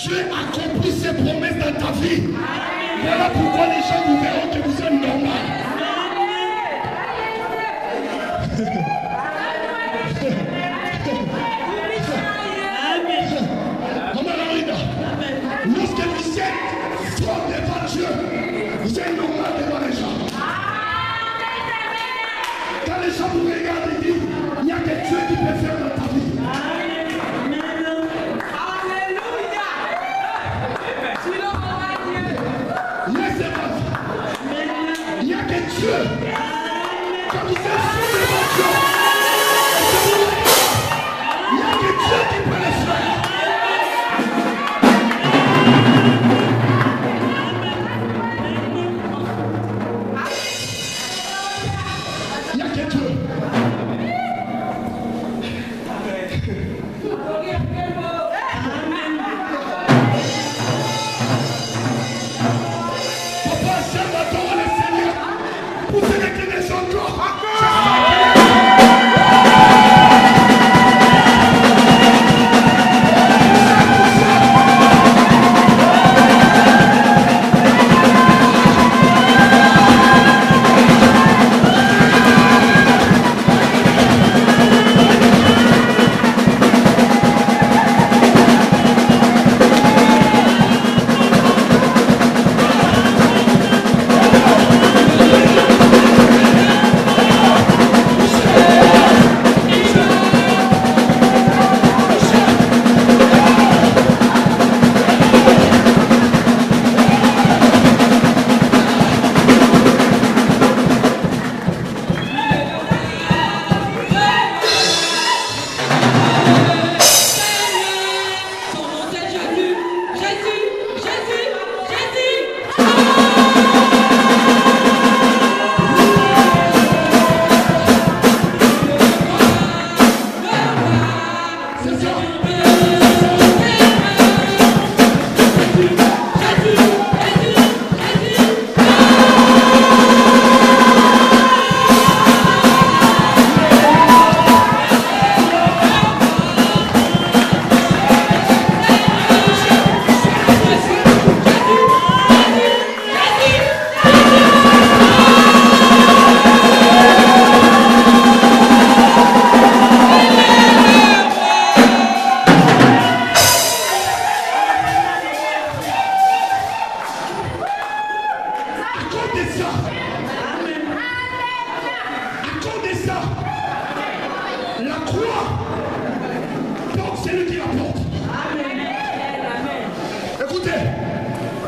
Dieu accomplit ses promesses dans ta vie. Voilà pourquoi les gens vous verront que vous êtes normal. Lorsque vous êtes fort devant Dieu, vous êtes normal devant les gens. Quand les gens vous regardent et disent, il n'y a que Dieu qui peut faire dans ta vie. Il n'y a que Dieu. Quand vous êtes fort devant Dieu, il n'y a que Dieu qui peut le faire.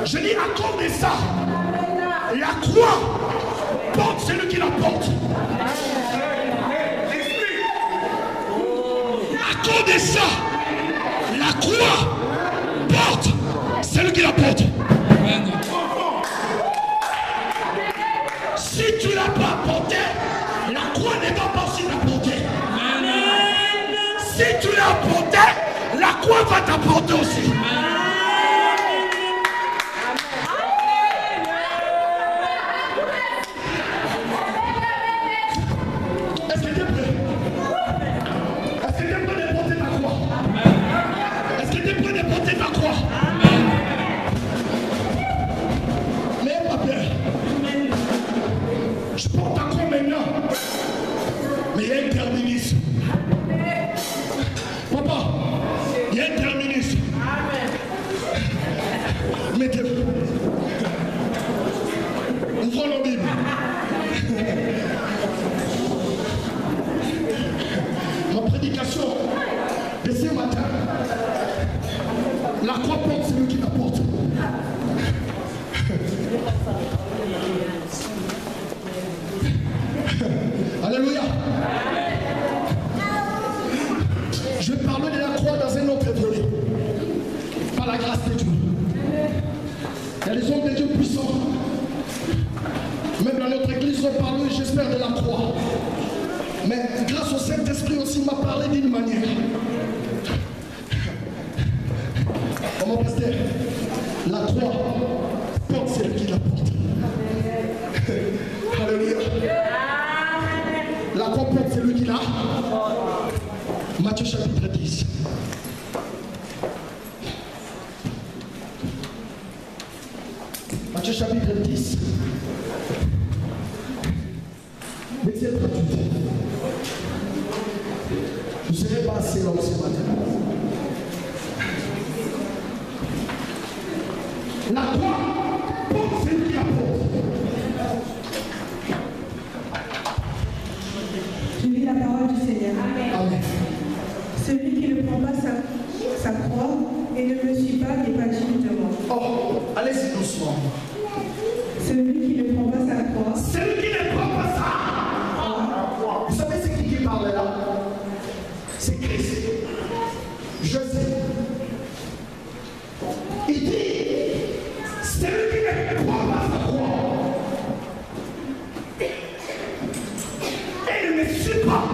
Je dis à cause de ça, la croix porte celui qui la porte. À cause de ça, la croix porte celui qui la porte. Si tu ne l'as pas porté, la croix ne va pas aussi la porter. Si tu l'as porté, la croix va t'apporter aussi. Mais il y a une terminus. Papa, il y a une terminus. Mettez-vous. Ouvrons nos Bibles. Ma prédication de ce matin, la croix porte celui qui la porte. Alléluia. Je vais parler de la croix dans un autre volet. Par la grâce de Dieu. Il y a des hommes de Dieu puissants. Même dans notre église, on parle, j'espère, de la croix. Mais grâce au Saint-Esprit aussi, il m'a parlé d'une manière. Oh mon pasteur, la croix porte celle qui la porte. Alléluia. La croix porte celui qui l'a. Matthieu chapitre 10. Matthieu chapitre 10. Verset 38. Je ne serai pas assez long ce matin. La croix porte celui qui la porte. Je lis la parole du Seigneur. Amen. Celui qui ne prend pas sa croix et ne me suit pas n'est pas digne de moi. Oh, allez-y doucement. Celui qui ne prend pas sa croix. Celui qui ne prend pas ça. Vous savez c'est qui parle là? C'est Christ. Je sais. Il dit, celui qui ne prend pas sa croix et ne me suit pas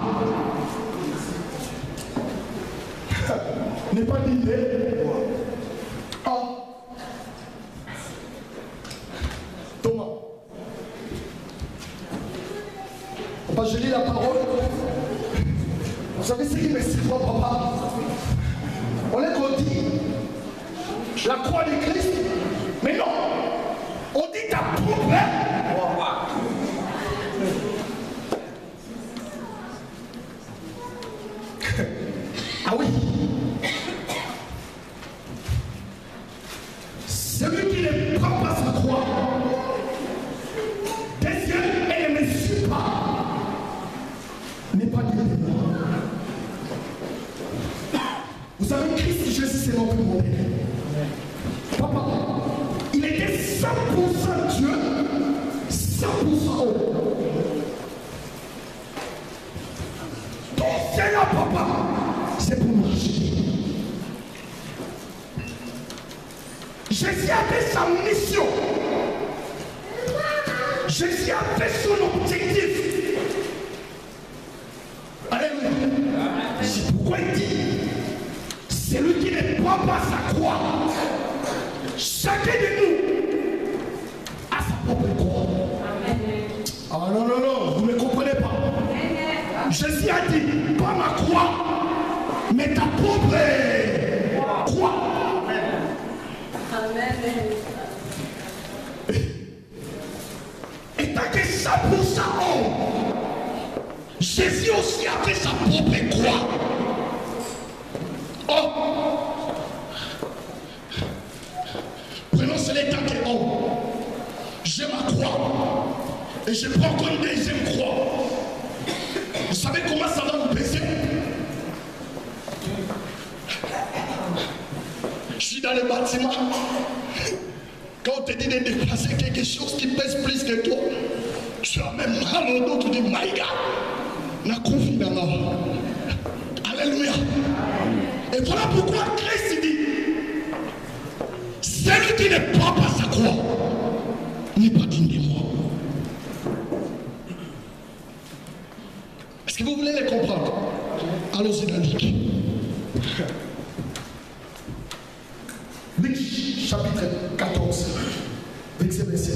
n'est pas digne de moi. Oh. Thomas. Je lis la parole. Vous savez ce qui me suit, papa? On est qu'on dit la croix de Christ, mais non, on dit ta propre. Ah oui. Celui qui ne prend pas sa croix, des yeux et ne me suit pas, n'est pas digne de moi. Vous savez, Christ Jésus, c'est notre modèle. Papa, il était 100% Dieu, 100% homme. Tout cela, papa, c'est pour marcher. Jésus avait sa mission. Jésus avait son objectif. Alléluia. C'est pourquoi il dit, celui qui ne prend pas sa croix, chacun de nous a sa propre croix. Ah non, non, non, vous ne comprenez pas. Jésus a dit, pas ma croix, mais ta propre croix. Et tant que 100% homme, Jésus aussi avait sa propre croix. Oh! Prenons cela tant qu'homme. J'ai ma croix. Et je prends encore une deuxième croix. Vous savez comment ça va vous peser? Je suis dans le bâtiment. Quand on te dit de déplacer quelque chose qui pèse plus que toi, tu as même mal au dos, tu dis, my God, n'a confié dans la vie. Alléluia. Et voilà pourquoi Christ dit, celui qui ne prend pas sa croix n'est pas digne de moi. Est-ce que vous voulez les comprendre? Allons-y dans Luc. Luc chapitre 14, verset 27.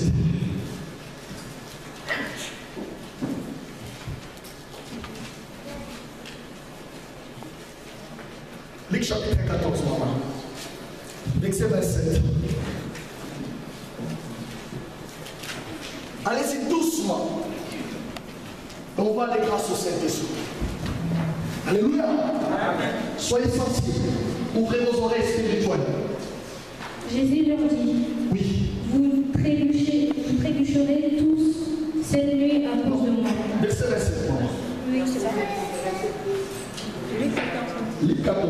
Luc chapitre 14, maman. Verset 27. Allez-y doucement. On va aller grâce au Saint-Esprit. Alléluia. Amen. Soyez sensibles. Ouvrez vos oreilles spirituelles. Jésus leur dit, oui. Vous trébucherez tous cette nuit à cause de moi. Verset 27. Oui, c'est ça. Luc 14.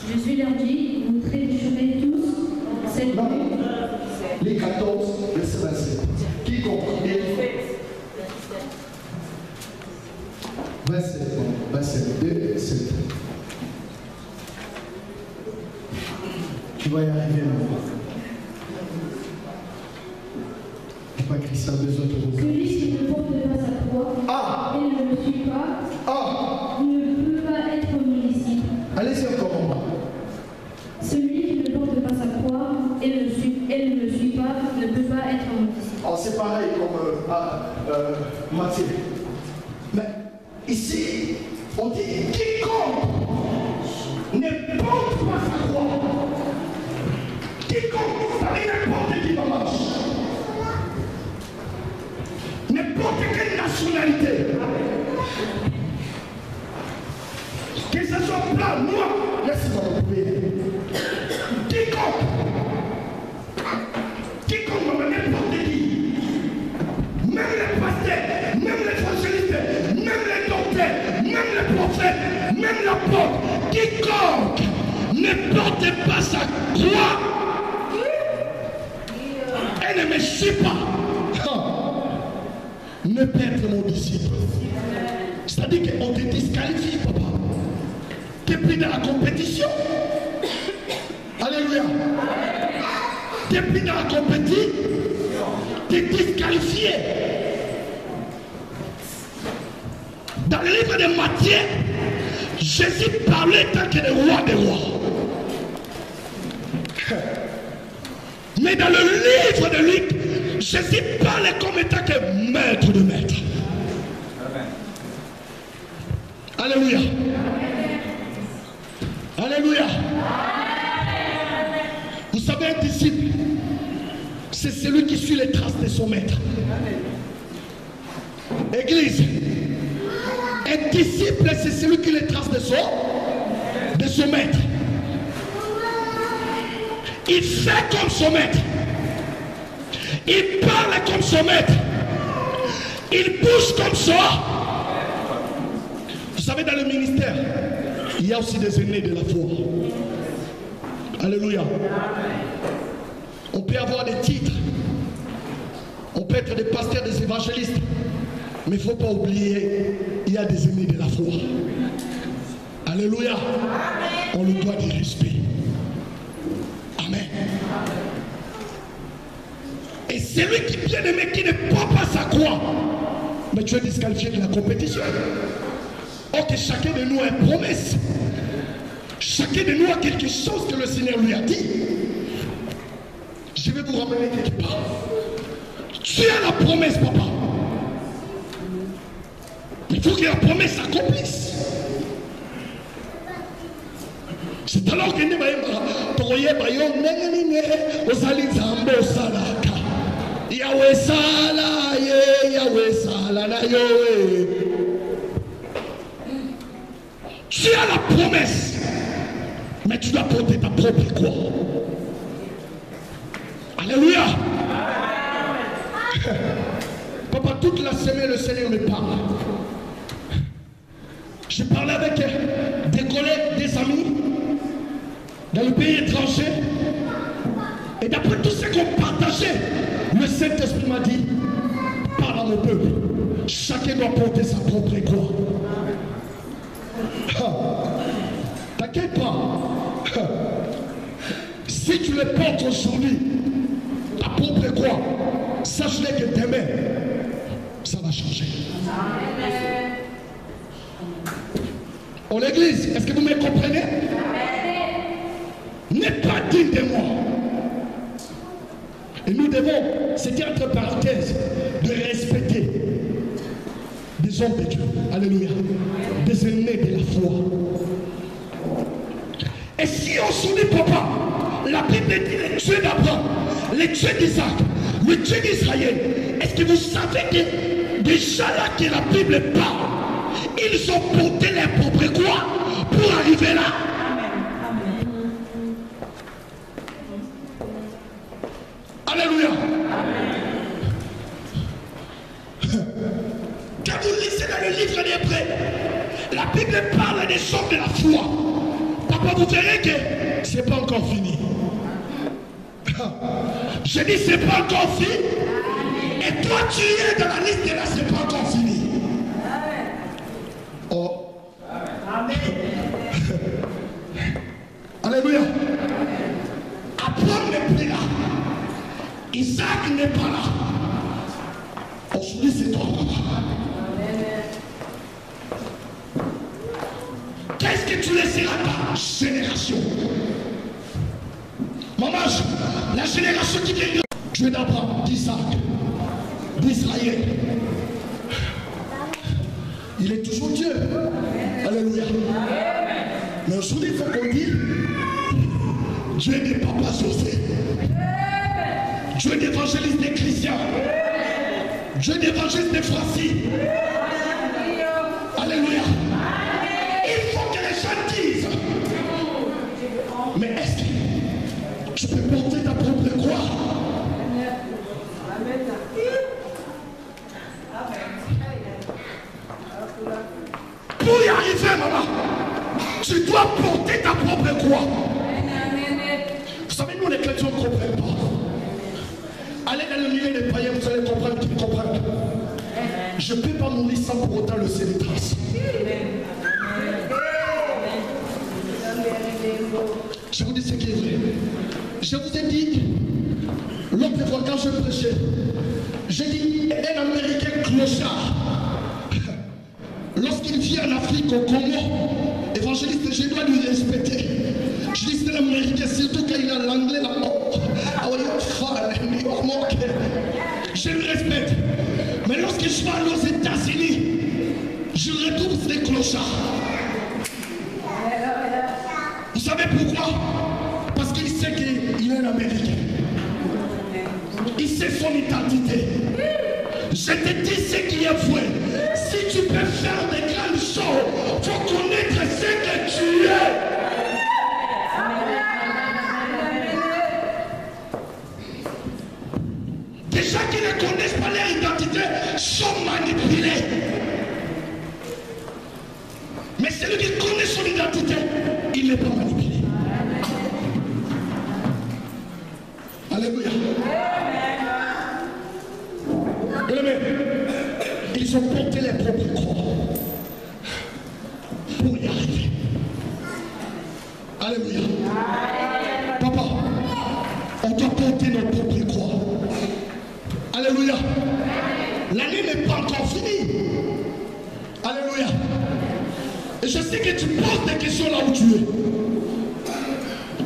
Jésus leur dit, vous trébucherez tous cette nuit. Luc 14, verset 27. Qui comprend bien? 27, 2, 7. Tu vas y arriver maintenant. Je crois que Christ a besoin de vous. Celui qui ne porte pas sa croix et ne me suit pas ne peut pas être mon disciple. Allez-y encore en bas. Celui qui ne porte pas sa croix et ne me suit pas ne peut pas être mon disciple. Oh, c'est pareil comme Matthieu. Mais ici, on dit quiconque ne porte pas sa croix. Quiconque, ça veut n'importe qui va nationalité. Que ce soit blanc, noir, laissez-moi vous pouvez. Quiconque, n'importe qui, même les pasteurs, même les évangélistes, même les docteurs, même les prophètes, même l'apôtre, quiconque ne porte pas sa croix et ne me suit pas, ne peut être mon disciple. C'est-à-dire qu'on te disqualifie, papa. Tu es plus dans la compétition. Alléluia. Tu es plus dans la compétition. Tu es disqualifié. Dans le livre de Matthieu, Jésus parlait tant que le roi des rois. Mais dans le livre de Luc, Jésus parlait comme étant que maître de maître. Alléluia. Alléluia. Vous savez, un disciple, c'est celui qui suit les traces de son maître. Église, un disciple, c'est celui qui les traces de son maître. Il fait comme son maître. Il parle comme son maître. Il bouge comme son. Vous savez, dans le ministère, il y a aussi des aînés de la foi. Alléluia. On peut avoir des titres. On peut être des pasteurs, des évangélistes. Mais il ne faut pas oublier, il y a des aînés de la foi. Alléluia. On lui doit du respect. Amen. Et celui qui est bien aimé, qui ne prend pas sa croix, mais tu es disqualifié de la compétition. Or que chacun de nous a une promesse. Chacun de nous a quelque chose que le Seigneur lui a dit. Je vais vous ramener quelque part. Tu as la promesse, papa. Il faut que la promesse s'accomplisse. C'est alors que nous Yahweh Sala, Yahweh Sala, Yahweh. Tu as la promesse, mais tu dois porter ta propre croix. Alléluia. Papa, toute la semaine, le Seigneur me parle. Je parlais avec des collègues, des amis, dans le pays étranger. Et d'après tout ce qu'on partageait, le Saint-Esprit m'a dit, parle à mon peuple. Chacun doit porter sa propre croix. T'inquiète pas. Si tu le portes aujourd'hui, ta propre croix, sache-le que demain, ça va changer. Oh l'église, est-ce que vous me comprenez? N'êtes pas digne de moi. Et nous devons, c'était entre parenthèses, de respecter des hommes de Dieu. Alléluia. Des aînés de la foi. Et si on se dit, papa, la Bible dit le Dieu d'Abraham, le Dieu d'Isaac, le Dieu d'Israël, est-ce que vous savez que déjà là que la Bible parle, ils ont porté leur propre croix pour arriver là? Alléluia. Quand vous lisez dans le livre des Hébreux, la Bible parle des hommes de la foi. Papa, vous verrez que c'est pas encore fini. Je dis c'est pas encore fini. Et toi tu es dans la liste de là, c'est pas encore fini. Oh. Alléluia. Abraham n'est plus là. Isaac n'est pas là. Aujourd'hui c'est toi, papa. Qu'est-ce que tu laisseras ta génération? Maman, la génération qui vient de Dieu d'Abraham, d'Isaac, d'Israël, il est toujours Dieu. Alléluia. Mais aujourd'hui il faut qu'on dise Dieu n'est pas José. Dieu d'évangéliste des chrétiens. Je suis un évangéliste des fois-ci. Alléluia. Il faut que les gens disent. Mais est-ce que tu peux porter ta propre croix? Pour y arriver, maman, tu dois porter ta propre croix. Vous savez, nous les chrétiens ne comprennent pas. Allez dans le milieu des païens, vous allez comprendre qu'ils comprennent. Je ne peux pas mourir sans pour autant le laisser des traces. Je vous dis ce qui est vrai. Je vous ai dit, l'autre fois quand je prêchais, j'ai dit un Américain clochard. Lorsqu'il vient en Afrique, au Congo, évangéliste, je dois lui respecter. Je dis c'est l'Américain, surtout quand il a l'anglais là. Je le respecte. Mais lorsque je vais aller aux États-Unis, je retrouve ces clochards. Vous savez pourquoi? Parce qu'il sait qu'il est un Américain. Il sait son identité. Je te dis ce qui est vrai. Si tu peux faire des grandes choses, il faut connaître ce que tu es. Des gens qui ne connaissent pas leur identité sont manipulés. Mais celui qui connaît son identité, il n'est pas manipulé. Alléluia. Ils ont porté les propres croix pour y arriver. Alléluia. Papa, on doit porter nos propres croix. Alléluia. L'année n'est pas encore finie. Alléluia. Et je sais que tu poses des questions là où tu es.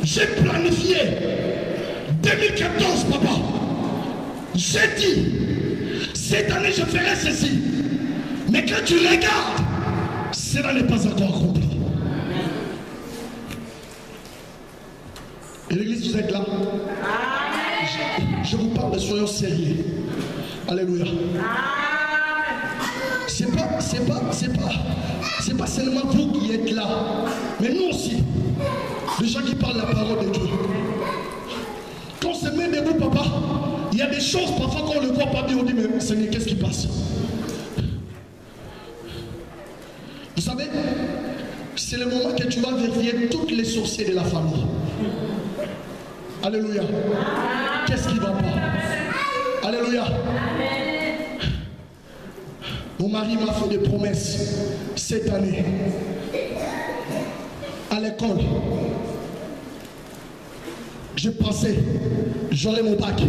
J'ai planifié 2014, papa. J'ai dit, cette année je ferai ceci. Mais quand tu regardes, cela n'est pas encore accompli. Et l'église, vous êtes là? Je vous parle, soyons sérieux. Alléluia. C'est pas seulement vous qui êtes là, mais nous aussi. Les gens qui parlent la parole de Dieu. Quand on se met debout, papa, il y a des choses parfois qu'on ne le voit pas bien, on dit, mais Seigneur, qu'est-ce qui passe? Vous savez, c'est le moment que tu vas vérifier toutes les sorciers de la famille. Alléluia. Qu'est-ce qui va pas? Alléluia. Mon mari m'a fait des promesses cette année. À l'école, je pensais, j'aurais mon bac.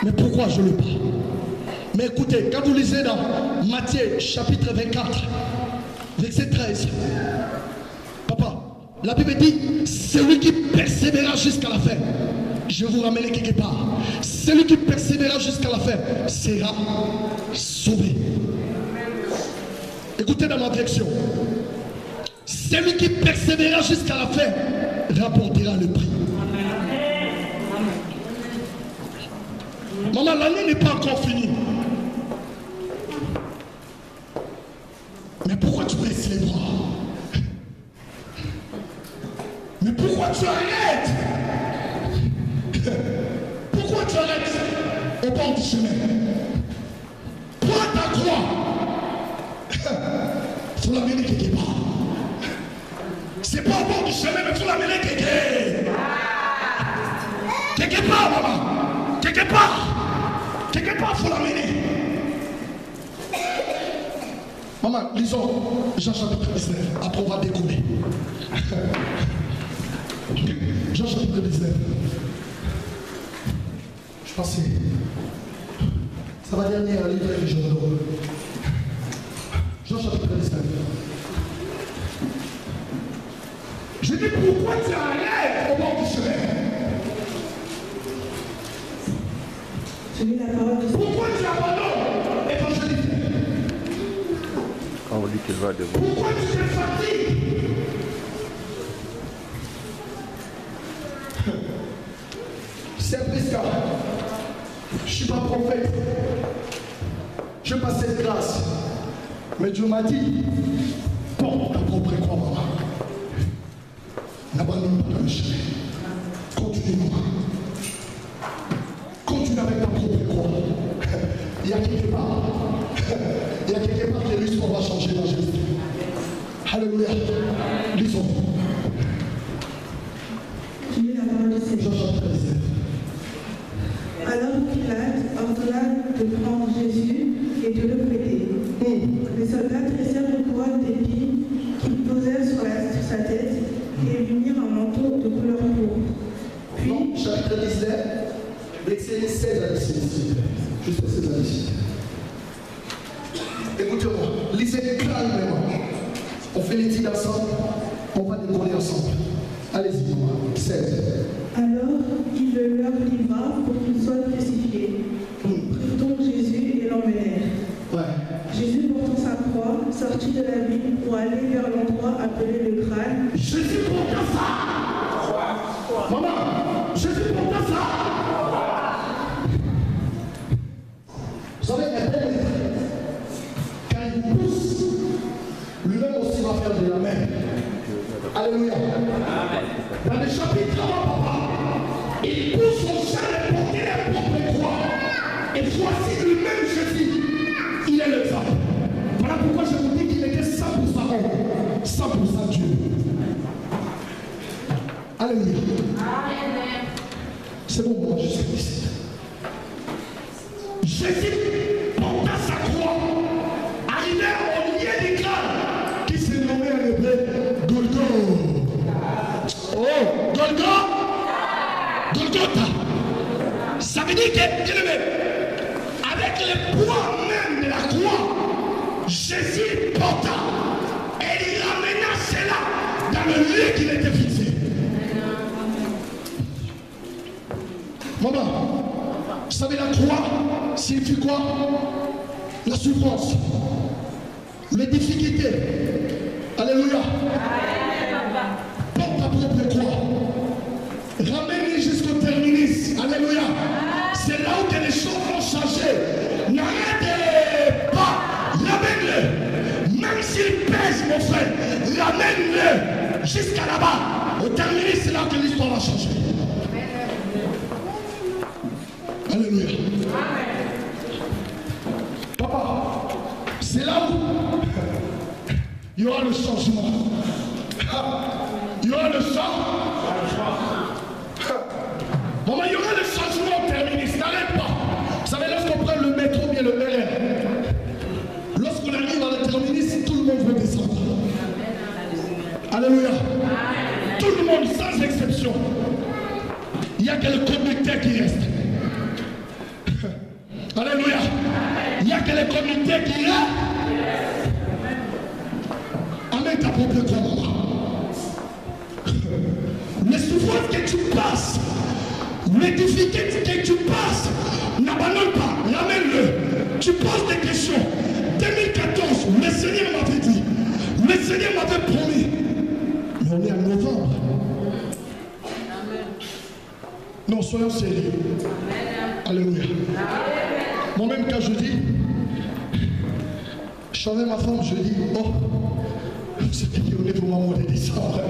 Mais pourquoi je ne l'ai pas? Mais écoutez, quand vous lisez dans Matthieu chapitre 24, verset 13, papa, la Bible dit, celui qui persévérera jusqu'à la fin, je vais vous ramener quelque part, celui qui persévérera jusqu'à la fin sera sauvé. Écoutez dans ma direction, celui qui persévérera jusqu'à la fin rapportera le prix. Maman, l'année n'est pas encore finie. Mais pourquoi tu baisses les bras? Mais pourquoi tu arrêtes? Pourquoi tu arrêtes au bord du chemin? Prends ta croix. Il faut l'amener quelque part. C'est pas au bord du chemin, mais il faut l'amener quelque part, maman. Quelque part. Quelque part, il faut l'amener. Maman, lisons Jean chapitre 19. Après, on va décoller. Jean chapitre 19. Je pense que ça va dernier livre que je me donne. Jean chapitre 19. Je dis pourquoi tu arrêtes au bord du chemin? Pourquoi tu abandonnes, évangéliste? Quand on dit qu'il va devant. Pourquoi tu te fatigues? C'est un prisca. Je ne suis pas prophète. Je n'ai pas cette grâce. Mais Dieu m'a dit, porte ta propre croix, maman. N'abandonne pas le chemin. Continue, maman. Continue avec ta propre croix. Il y a quelque part. Il y a quelque part que l'histoire va changer dans Jésus. Alléluia. Lisons. Tu lis la parole du Seigneur. Jean 13. Alors Pilate ordonna de prendre Jésus et de le prêter. Les soldats tressèrent une couronne d'épines qu'ils posèrent sur sa tête et lui mirent un manteau de couleur pourpre. Puis, chapitre 19, verset 16 à 17. Juste 16 à 17. Écoutez-moi, lisez calmement. On fait les titres ensemble, on va décoller ensemble. Allez-y, 16. Alors il le leur livra pour qu'il soit crucifié. Ils prirent donc Jésus et l'emmenèrent. Ouais. Jésus portant sa croix sortit de la ville pour aller vers l'endroit appelé le crâne. Jésus porta ça. Maman, Jésus porta ça. Vous savez, un père, quand il pousse, lui-même aussi va faire de la main. Alléluia. Dans le chapitre 3, papa, il pousse son chien à porter la propre croix. Et voici lui-même Jésus. Il est l'exemple. Voilà pourquoi je vous dis qu'il était 100% homme, 100% Dieu. Alléluia. C'est bon, moi je suis ici. Jésus porta sa croix, arrivé au lieu du crâne, qui s'est nommé en hébreu Golgotha. Oh, Golgotha. Ça veut dire que, avec le poids même de la croix, Jésus porta et il ramena cela dans le lieu qu'il était fixé. Maman, vous savez la croix signifie quoi? La souffrance, les difficultés. Alléluia. Porte ta propre croix. Ramène-les jusqu'au terminus. Alléluia. C'est là où que les choses vont changer. N'arrêtez pas. Ramène-le. Même s'il pèse, mon frère, ramène-le jusqu'à là-bas. Au terminus, c'est là que l'histoire va changer. Alléluia. Papa, c'est là où il y aura le changement. Il y aura le changement. Maman, il y aura le changement au terminus. N'arrête pas. Vous savez, lorsqu'on prend le métro ou bien le RR, lorsqu'on arrive à le terminus, tout le monde veut descendre. Alléluia. Tout le monde, sans exception. Il n'y a que le conducteur qui reste. Alléluia. Il n'y a que le conducteur qui reste. Amène ta propre croix, maman. Les souffrances que tu passes, les difficultés que tu passes, n'abandonne pas, ramène-le. Tu poses des questions. 2014, le Seigneur m'avait dit, le Seigneur m'avait promis. Mais on est en novembre. Non, soyons sérieux. Alléluia. Moi-même, quand je dis, je suis avec ma femme, je dis, oh, c'est qui on est pour maman de décembre.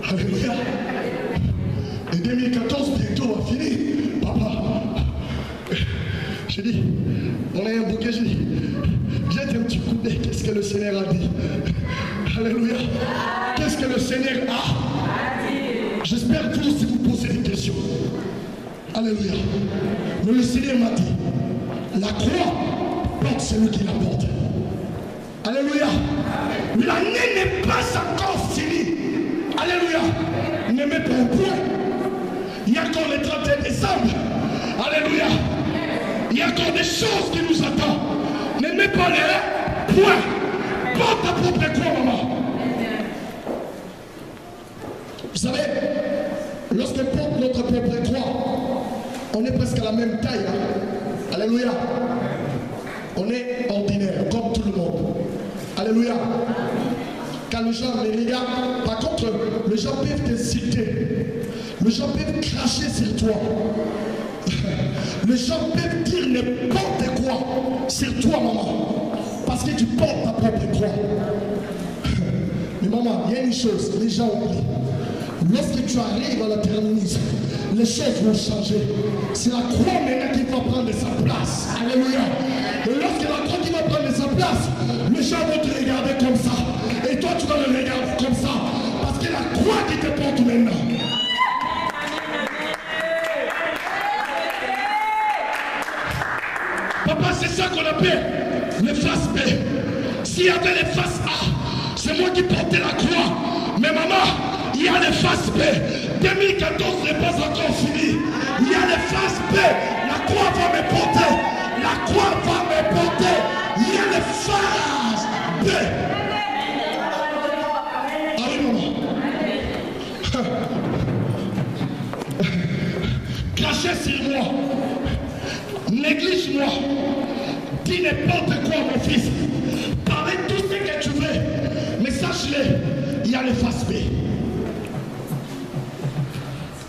Alléluia. Et 2014, bientôt, on va finir. Papa, j'ai dit, on a un bouquet, j'ai dit, viens un petit coup d'œil, qu'est-ce que le Seigneur a dit? Alléluia. Qu'est-ce que le Seigneur a dit? J'espère que vous aussi vous posez des questions. Alléluia. Mais le Seigneur m'a dit, la croix porte celui qui la porte. Alléluia. L'année n'est pas encore finie. Alléluia. Ne mets pas au point. Il y a encore le 31 décembre. Alléluia. Il y a encore des choses qui nous attendent. Ne mets pas les points. Porte ta propre croix, maman. Vous savez, lorsqu'on porte notre propre croix, on est presque à la même taille. Hein? Alléluia. On est ordinaire, comme tout le monde. Alléluia. Quand les gens les regardent, par contre, les gens peuvent t'insulter. Les gens peuvent cracher sur toi. Les gens peuvent dire n'importe quoi sur toi, maman, parce que tu portes ta propre croix. Mais maman, il y a une chose, les gens oublient. Lorsque tu arrives à la terminus, les choses vont changer. C'est la croix maintenant qui va prendre sa place. Alléluia. Et lorsque la croix qui va prendre sa place, les gens vont te regarder comme ça. Et toi, tu vas le regarder comme ça. Parce que la croix qui te porte maintenant. Papa, c'est ça qu'on appelle les faces B. S'il y avait les faces A, c'est moi qui portais la croix. Mais maman, il y a les faces B. 2014 n'est pas encore fini. Il y a les faces B. La croix va me porter. La croix va me porter. Il y a les faces B. Ah oui, maman. Crachez sur moi. Néglige-moi. Dis n'importe quoi, mon fils. Parlez tout ce que tu veux. Mais sache-le, il y a les faces B.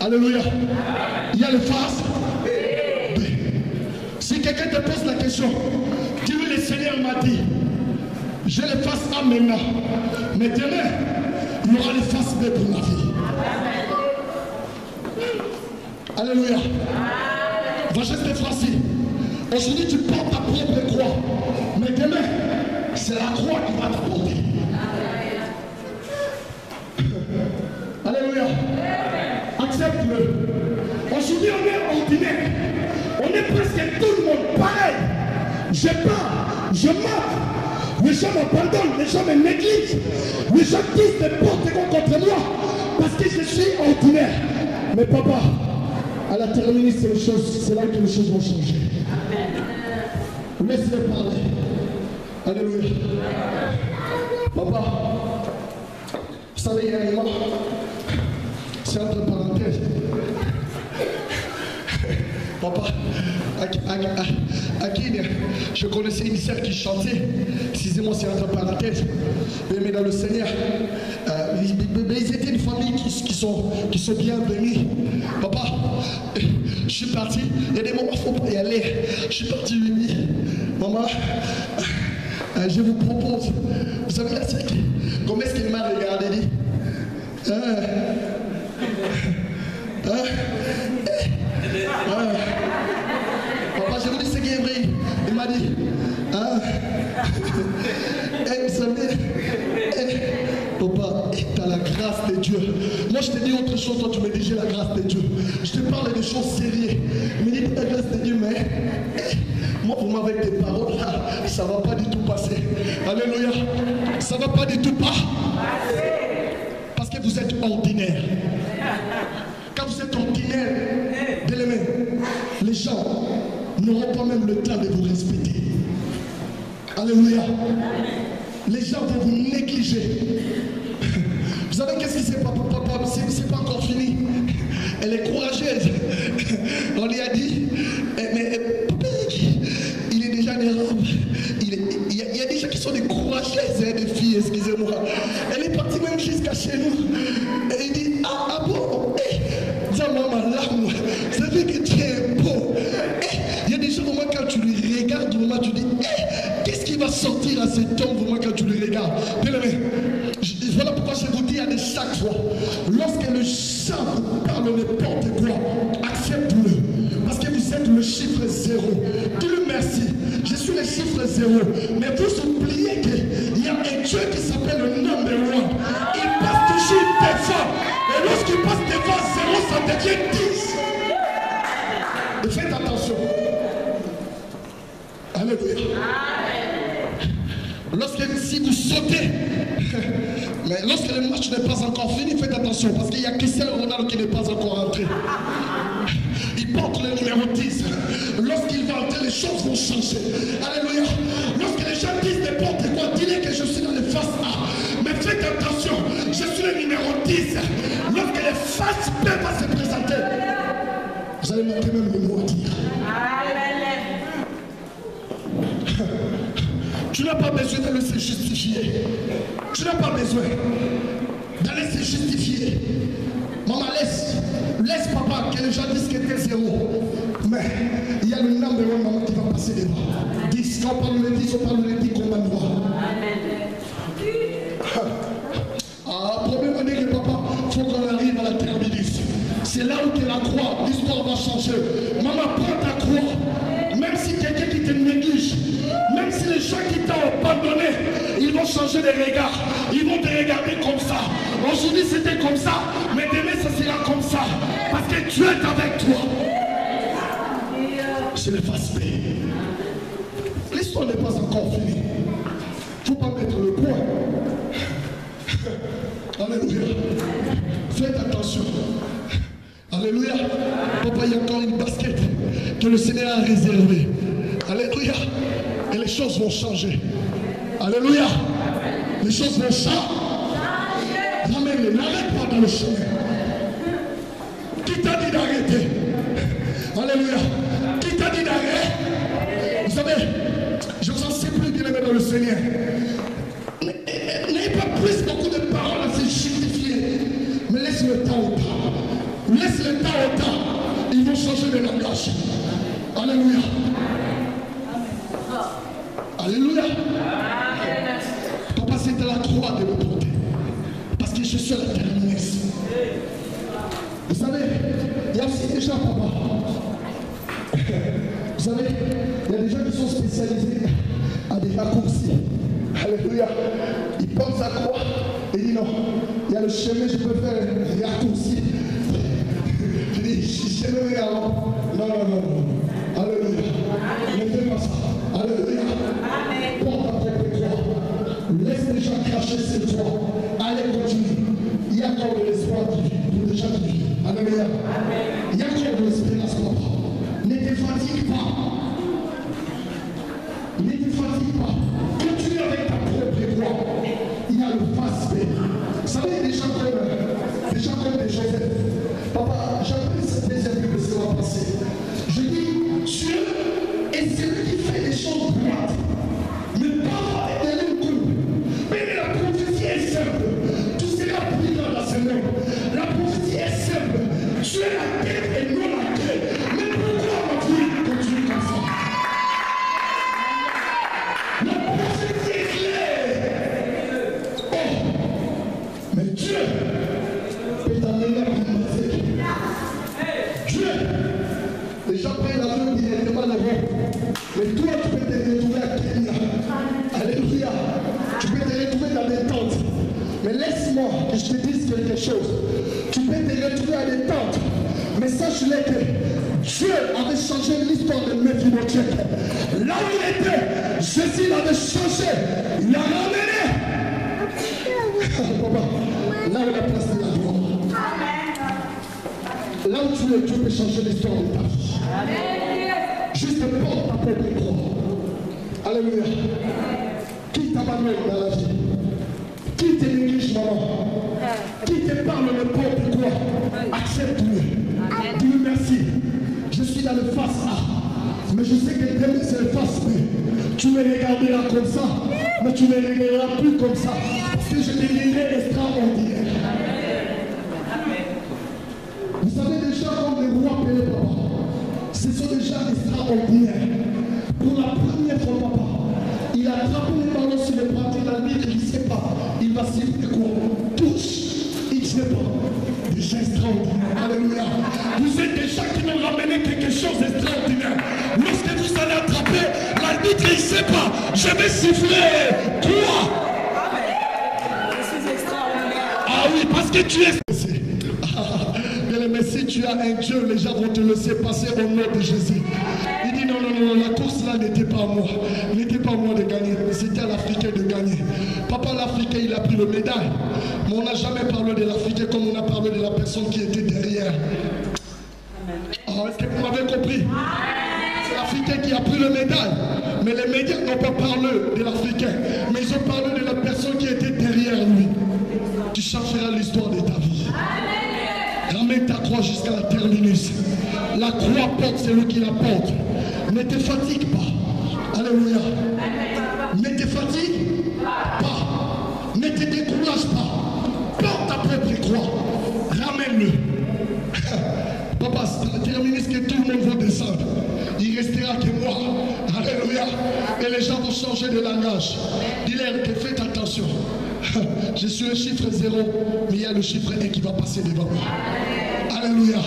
Alléluia. Il y a les faces B. Si quelqu'un te pose la question, dis-lui le Seigneur m'a dit, j'ai les faces A maintenant. Mais demain, il y aura les faces B pour ma vie. Alléluia. Va juste Francis. Aujourd'hui, tu portes ta propre croix. Mais demain, c'est la croix qui va t'apporter. Alléluia. Accepte-le. Aujourd'hui, on est ordinaire. On est presque tout le monde pareil. Je pars, je marche. Les gens m'abandonnent, les gens me négligent. Les gens disent n'importe quoi contre moi parce que je suis ordinaire. Mais papa, à la terminus, c'est là que les choses vont changer. Laisse-les parler. Alléluia. Papa, vous savez, il y a un moment, c'est entre parenthèses. Papa, à qui je connaissais une sœur qui chantait, excusez-moi, c'est entre parenthèses, mais dans le Seigneur, ils étaient une famille qui sont bien bénis. Papa, je suis parti, il y a des moments où il ne faut pas y aller. Je suis parti lui dire, maman, je vous propose, vous savez la sœur, comment est-ce qu'il m'a regardé, dit, papa, je vous dis ce qui est vrai. Il m'a dit, vous savez, papa, tu as la grâce de Dieu. Moi, je te dis autre chose, toi, tu me dis, j'ai la grâce de Dieu. Je te parle de choses sérieuses. Il me dit, la grâce de Dieu, mais moi, pour moi, avec tes paroles, là, ça ne va pas du tout passer. Alléluia. Ça ne va pas du tout passer. Parce que vous êtes ordinaire. Quand vous êtes ordinaire, les gens n'auront pas même le temps de vous respecter. Alléluia. Les gens vont vous négliger. Vous savez qu'est-ce qui s'est passé, papa? C'est pas encore fini. Elle est courageuse. On lui a dit, mais il est déjà des robes. Il y a des gens qui sont des courageuses, des filles, excusez-moi. Elle est partie même jusqu'à chez nous. Et il dit, ah bon, dis-moi ma larme, ça fait que tu es beau. Il y a des gens, vraiment, quand tu les regardes, vraiment, tu dis, qu'est-ce qui va sortir à cet homme, vraiment, quand tu le regardes? Voilà pourquoi je vous dis à chaque fois, lorsque le chant vous parle n'importe quoi, accepte-le. Parce que vous êtes le chiffre 0. Dis-le merci. Je suis le chiffre 0. Mais vous oubliez qu'il y a un Dieu qui s'appelle le number 1. Il passe toujours devant. Et lorsqu'il passe devant 0, ça devient 10. Et faites attention. Alléluia. Si vous sautez, mais lorsque le match n'est pas encore fini, faites attention parce qu'il y a Cristiano Ronaldo qui n'est pas encore entré. Il porte le numéro 10. Lorsqu'il va entrer, les choses vont changer. Alléluia. Lorsque les gens disent n'importe quoi, dis-les que je suis dans les faces A. Mais faites attention, je suis le numéro 10. Lorsque les faces B vont se présenter, vous allez montrer même le mot à dire. Tu n'as pas besoin d'aller se justifier. Tu n'as pas besoin d'aller se justifier. Maman, laisse papa que les gens disent que tu es 0. Mais il y a le number one maman qui va passer devant. 10, quand on parle de 10, on parle de 10 comme un droit. Ah, problème on dit que papa, il faut qu'on arrive à la terminus. C'est là où tu la croix, l'histoire va changer. Maman, prends ta croix. Même si quelqu'un qui te néglige, même si les gens qui t'ont abandonné, ils vont changer de regard. Ils vont te regarder comme ça. Aujourd'hui c'était comme ça, mais demain ça sera comme ça. Parce que Dieu est avec toi. C'est le fast pay. L'histoire n'est pas encore finie. Il ne faut pas mettre le point. Alléluia. Faites attention. Alléluia. Papa, il y a encore une basket que le Seigneur a réservée. Alléluia. Et les choses vont changer. Alléluia. Les choses vont changer. Ramène-les. N'arrête pas dans le chemin. Qui t'a dit d'arrêter? Alléluia. Qui t'a dit d'arrêter? Vous savez, je vous en sais plus bien aimé dans le Seigneur. N'ayez pas plus beaucoup de paroles à se justifier. Mais laisse le temps au temps. Laisse le temps au temps. Ils vont changer de langage. Alléluia. Alléluia. Papa, c'est à la croix de me porter. Parce que je suis à la terminus. Vous savez, il y a aussi des gens, papa. Vous savez, il y a des gens qui sont spécialisés à des raccourcis. Alléluia. Ils pensent à quoi? Et ils disent non, il y a le chemin, je peux faire des raccourcis. Je dis, je ne vais pas. Non. Alléluia. Ne fais pas ça. Alléluia. Porte ta propre croix. Laisse les gens cracher sur toi. Allez, continue. Il y a encore de l'espoir pour les gens qui vivent. Alléluia. Il y a encore de l'espérance, papa. Ne te fatigue pas. Ne te fatigue pas. Continue avec ta propre croix. Il y a le fast-pay. Vous savez, des gens comme des Joseph. Papa, j'appelle cette deuxième vue que ça va passer. Je dis, Dieu est celui qui fait des choses droites. Mais pas avec un coup. Mais la prophétie est simple. Tout sera brillant dans ce monde. La prophétie est simple. Dieu est la tête et non la tête. Mais pourquoi ma vie continue comme ça? La prophétie est claire. Oh, mais Dieu peut t'amener à commencer. Dieu, les gens prennent l'avion directement là-bas. Mais toi, tu peux te retrouver à Kenya. Alléluia. Tu peux te retrouver dans des tentes. Mais laisse-moi que je te dise quelque chose. Tu peux te retrouver à des tentes. Mais sache-le que Dieu avait changé l'histoire de Mephibosheth. Là où il était, Jésus l'avait changé. Il l'a ramené. Papa, là où la place de la gloire. Là où tu es, Dieu peut changer l'histoire de ta vie. Juste porte ta propre croix. Alléluia. Qui t'abandonne dans la vie? Qui te néglige, maman? Qui te parle n'importe quoi? Accepte-le. Dis-lui merci. Je suis dans le face A. Mais je sais que demain c'est le face B. Tu me regarderas comme ça. Mais tu ne me regarderas plus comme ça. Parce que je deviendrai extraordinaire. Vous savez, des gens comme les rois payés, papa. Ce sont des gens extraordinaires. Pour la première fois, papa, il a attrapé les ballons sur le bras, il a dit qu'il ne sait pas. Il va siffler quoi? Touche. Il ne sait pas. Des gens extraordinaires. Alléluia. Vous êtes des gens qui m'ont ramené quelque chose d'extraordinaire. Lorsque vous allez attraper, l'arbitre, il ne sait pas. Je vais siffler. Toi. Je suis extraordinaire. Ah oui, parce que tu es. Mais si tu as un Dieu, les gens vont te laisser passer au nom de Jésus. Il dit non, la course là n'était pas à moi. N'était pas à moi de gagner, c'était à l'Africain de gagner. Papa, l'Africain, il a pris le médaille. Mais on n'a jamais parlé de l'Africain comme on a parlé de la personne qui était derrière. Oh, est-ce que vous m'avez compris? C'est l'Africain qui a pris le médaille. Mais les médias n'ont pas parlé de l'Africain. Mais ils ont parlé de la personne qui était derrière lui. Tu changeras l'histoire de ta vie. Ramène ta croix jusqu'à la terminus. La croix porte celui qui la porte. Ne te fatigue pas. Alléluia. Ne te fatigue pas. Ne te décourage pas. Porte ta propre croix. Ramène-le. Papa, c'est la terminus que tout le monde veut descendre. Il restera que moi. Alléluia. Et les gens vont changer de langage. Dis-leur que faites attention. Je suis le chiffre 0, mais il y a le chiffre 1 qui va passer devant moi. Alléluia.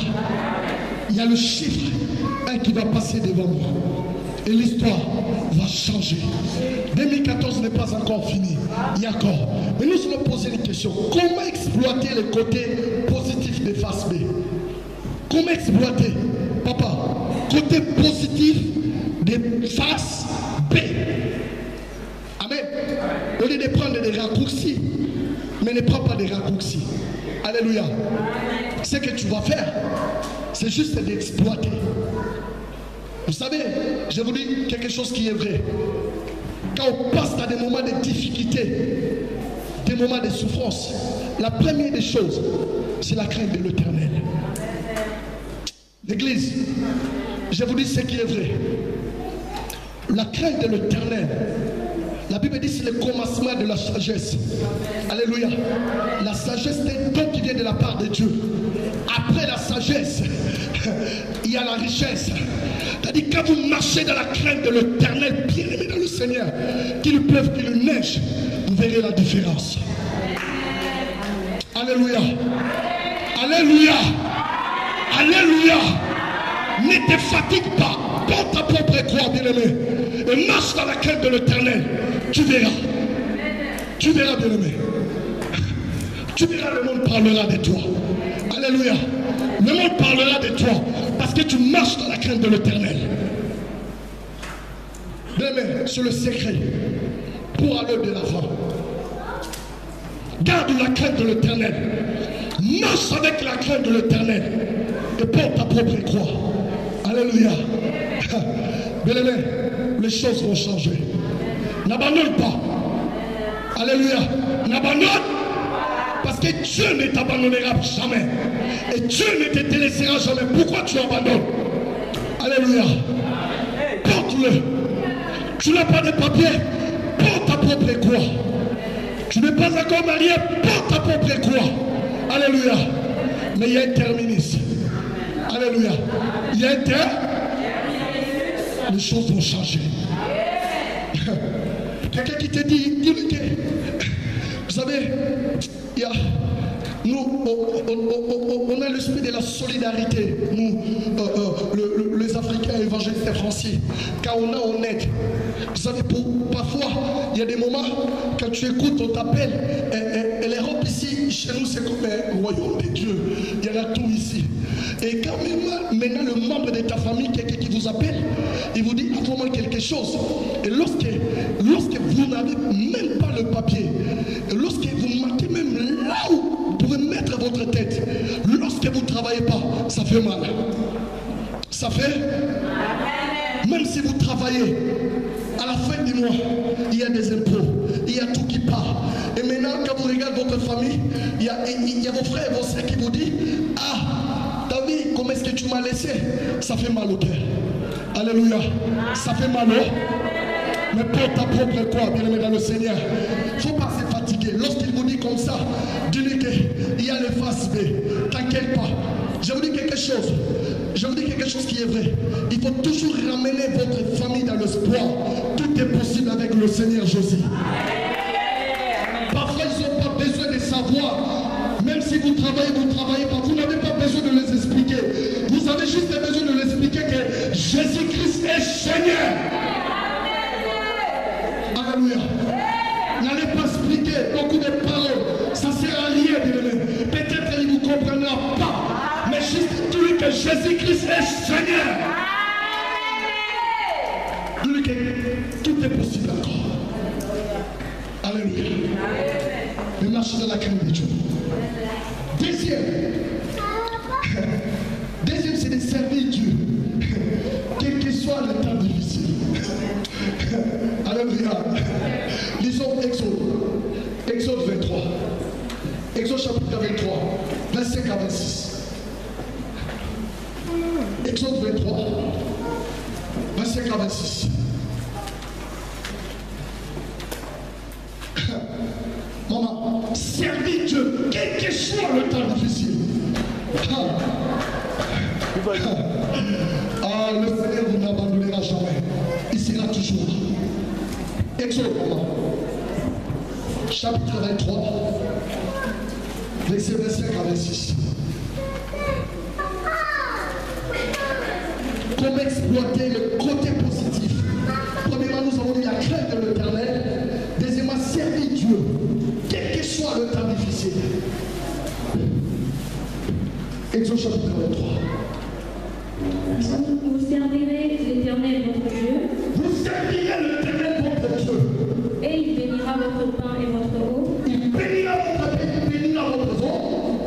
Il y a le chiffre 1 qui va passer devant moi. Et l'histoire va changer. 2014 n'est pas encore fini. Il y a encore. Mais nous allons poser une question. Comment exploiter le côté positif des faces B? Comment exploiter, papa, côté positif des faces B? Amen. Au lieu de prendre des raccourcis, mais ne prends pas des raccourcis. Alléluia. Ce que tu vas faire, c'est juste d'exploiter. Vous savez, je vous dis quelque chose qui est vrai. Quand on passe dans des moments de difficulté, des moments de souffrance, la première des choses, c'est la crainte de l'Éternel. L'Église, je vous dis ce qui est vrai. La crainte de l'Éternel, la Bible dit c'est le commencement de la sagesse. Alléluia. La sagesse est un don qui vient de la part de Dieu. Après la sagesse, il y a la richesse. C'est-à-dire quand vous marchez dans la crainte de l'Éternel, bien aimé dans le Seigneur, qu'il pleuve, qu'il neige, vous verrez la différence. Alléluia. Alléluia. Alléluia. Ne te fatigue pas. Porte ta propre croix, bien-aimé. Et marche dans la crainte de l'Éternel. Tu verras. Tu verras, bien-aimé. Tu verras, le monde parlera de toi. Alléluia. Le monde parlera de toi. Parce que tu marches dans la crainte de l'Éternel. Bien-aimé, c'est le secret pour aller de l'avant. Garde la crainte de l'Éternel. Marche avec la crainte de l'Éternel. Et porte ta propre croix. Alléluia. Bien-aimé, les choses vont changer. N'abandonne pas. Alléluia. N'abandonne. Parce que Dieu ne t'abandonnera jamais. Et Dieu ne te délaissera jamais. Pourquoi tu abandonnes? Alléluia. Porte-le. Tu n'as pas de papier. Porte ta propre croix. Tu n'es pas encore marié. Porte ta propre croix. Alléluia. Mais il y a un terminus. Alléluia. Il y a un terminus. Les choses vont changer. Quelqu'un qui te dit, dis-lui que, vous savez, il y a, nous, on a l'esprit de la solidarité, nous, les Africains évangélistes français, quand on aide. Vous savez, parfois, il y a des moments, quand tu écoutes, on t'appelle, et l'Europe ici, chez nous, c'est comme un royaume de Dieu. Il y en a tout ici. Et quand même, maintenant, le membre de ta famille, quelqu'un qui vous appelle, il vous dit, envoie-moi quelque chose. Et lorsque vous n'avez même pas le papier, et lorsque vous marquez même là où vous pouvez mettre votre tête, lorsque vous ne travaillez pas, ça fait mal. Ça fait? Même si vous travaillez, à la fin du mois, il y a des impôts, il y a tout qui part. Et maintenant, quand vous regardez votre famille, il y a vos frères et vos sœurs qui vous disent, ah, David, comment est-ce que tu m'as laissé? Ça fait mal au cœur. Alléluia. Ça fait mal, non? Mais porte ta propre croix, bien aimé dans le Seigneur. Il ne faut pas se fatiguer. Lorsqu'il vous dit comme ça, dis-lui qu'il y a les faces B. T'inquiète pas. Je vous dis quelque chose. Je vous dis quelque chose qui est vrai. Il faut toujours ramener votre famille dans l'espoir. Tout est possible avec le Seigneur Jésus. Parfois, ils n'ont pas besoin de savoir. Même si vous travaillez pas. Vous n'avez pas besoin de les expliquer. Vous avez juste besoin de les expliquer que Jésus-Christ est Seigneur. Alléluia. N'allez pas expliquer beaucoup de paroles. Ça ne sert à rien, bien-aimé. Peut-être qu'il ne vous comprendra pas. Mais juste dis-lui que Jésus-Christ est Seigneur. Dis-lui que tout est possible encore. Alléluia. Mais marche dans la crainte de Dieu. Deuxième, c'est de servir Dieu. Quel que soit le temps difficile. Alléluia. Lisons Exode 23. Exode chapitre 23, verset 46. Exode 23, verset 46. Maman, servis Dieu, quel que soit le temps difficile. Ah, le Seigneur vous n'abandonnera jamais. Il sera toujours là. Exode, chapitre 23, verset 25 à 26. Comment exploiter le côté positif? Premièrement, nous avons dit la crainte de l'Éternel. Deuxièmement, servir Dieu, quel que soit le temps difficile. Exode chapitre 23. Vous servirez l'Éternel votre Dieu. Vous servirez l'Éternel votre Dieu. Et il bénira votre pain et votre eau. Il bénira votre pain, il bénira votre eau.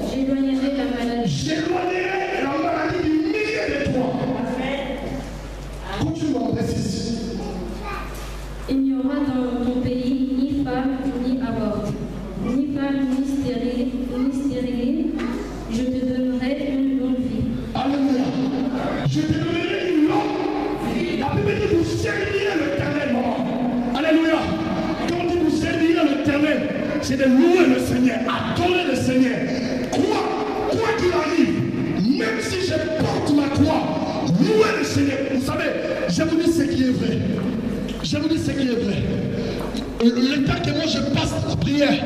J'éloignerai la maladie. J'éloignerai la maladie du milieu de toi. Continue en précise. Il n'y aura dans ton pays ni femme ni avorte, ni femme ni stérile. Je te donnerai une longue vie. Alléluia. Je te donnerai une longue vie. La Bible dit vous servirez l'Éternel, maman. Alléluia. Quand on dit vous servirez l'Éternel, c'est de louer le Seigneur, adorer le Seigneur. Quoi qu'il arrive, même si je porte ma croix, louer le Seigneur. Vous savez, je vous dis ce qui est vrai. Je vous dis ce qui est vrai. Le temps que moi je passe la prière,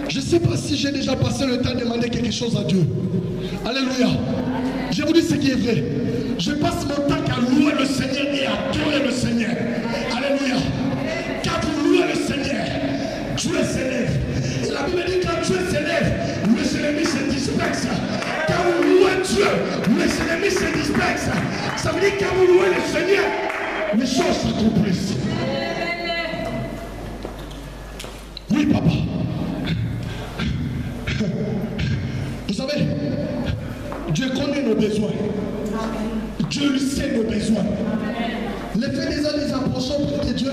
je ne sais pas si j'ai déjà passé le temps de demander quelque chose à Dieu. Alléluia. Je vous dis ce qui est vrai. Je passe mon temps qu'à louer le Seigneur et à adorer le Seigneur. Alléluia. Quand vous louez le Seigneur, Dieu s'élève. Et la Bible dit quand Dieu s'élève, les ennemis se dispersent. Quand vous louez Dieu, les ennemis se dispersent. Ça veut dire quand vous louez le Seigneur, les choses s'accomplissent. Oui, papa. Vous savez, Dieu connaît nos besoins. Dieu lui sait nos besoins. Le fait des années approchant près de Dieu,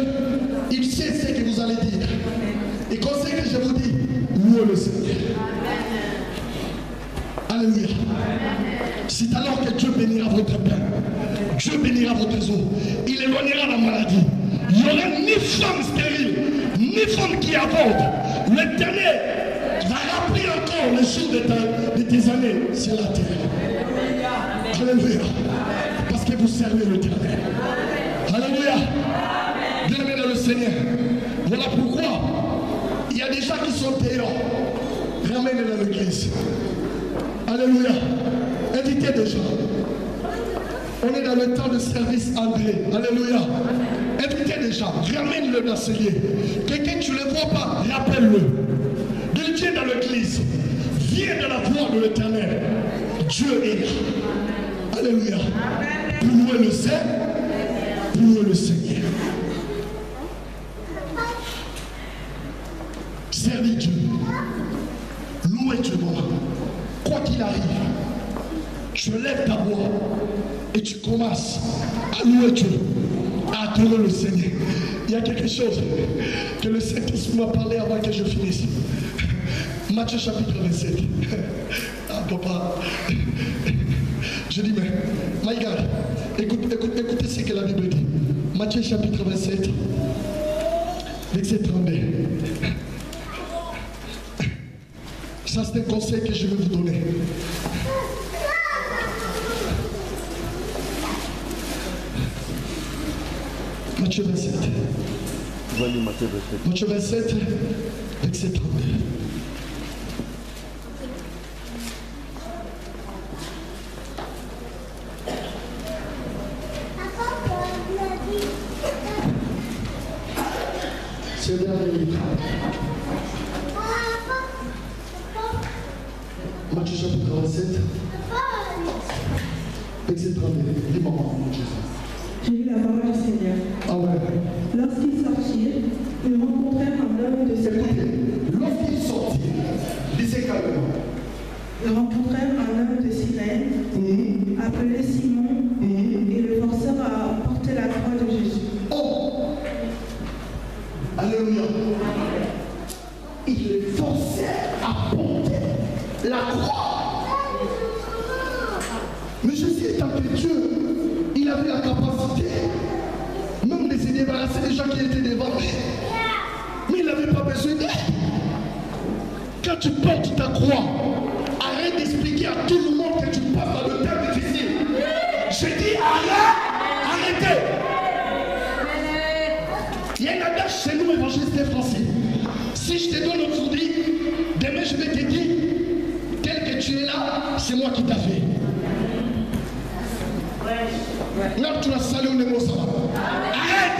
il sait ce que vous allez dire. Et conseil que je vous dis, louez le Seigneur. Alléluia. C'est alors que Dieu bénira votre pain. Dieu bénira votre eau. Il éloignera la maladie. Il n'y aura ni femme stérile, ni femme qui avorte. L'Éternel va rappeler encore les jours de tes années sur la terre. Alléluia. Parce que vous servez l'Éternel. Alléluia. Bien-aimés dans le Seigneur. Voilà pourquoi il y a des gens qui sont dehors. Ramène dans l'église. Alléluia. Invitez des gens. On est dans le temps de service André. Alléluia. Invitez des gens. Ramène-le dans ce lieu. Quelqu'un tu ne le vois pas, rappelle-le. Il vient dans l'église. Viens dans la voie de l'Éternel. Dieu est là. Alléluia. Pour louer le Seigneur. Pour louer le Seigneur. Servir Dieu. Louer Dieu. Quoi qu'il arrive, tu lèves ta voix et tu commences à louer Dieu, à adorer le Seigneur. Il y a quelque chose que le Saint-Esprit m'a parlé avant que je finisse. Matthieu chapitre 27. Ah papa. Je dis mais, my God, écoutez ce que la Bible dit. Matthieu chapitre 27, verset 32. Ça c'est un conseil que je vais vous donner. Matthieu 27. Matthieu 27, verset 32. C'est le dernier livre. Matthieu chapitre 27, verset 32. Dis-moi, mon Jésus. J'ai lu la parole du Seigneur. Ah ouais. Lorsqu'ils sortirent, ils rencontrèrent un homme de Cyrène. Lorsqu'ils sortirent, lisez calmement. Ils rencontrèrent un homme de Cyrène, appelé Simon, et le forcèrent à porter la croix de Jésus. Oh! Alléluia. Il les forçait à porter la croix. Mais Jésus étant que Dieu, il avait la capacité même de se débarrasser des gens qui étaient devant lui. Mais il n'avait pas besoin d'aide. Quand tu portes ta croix, arrête d'expliquer à tout le monde que tu passes dans le temps difficile. J'ai dit arrêtez. Il y a une adage chez nous, évangéliste français. Si je te donne aujourd'hui, demain je vais te dire, tel que tu es là, c'est moi qui t'a fait. Là, tu as salué le mot ça. Arrête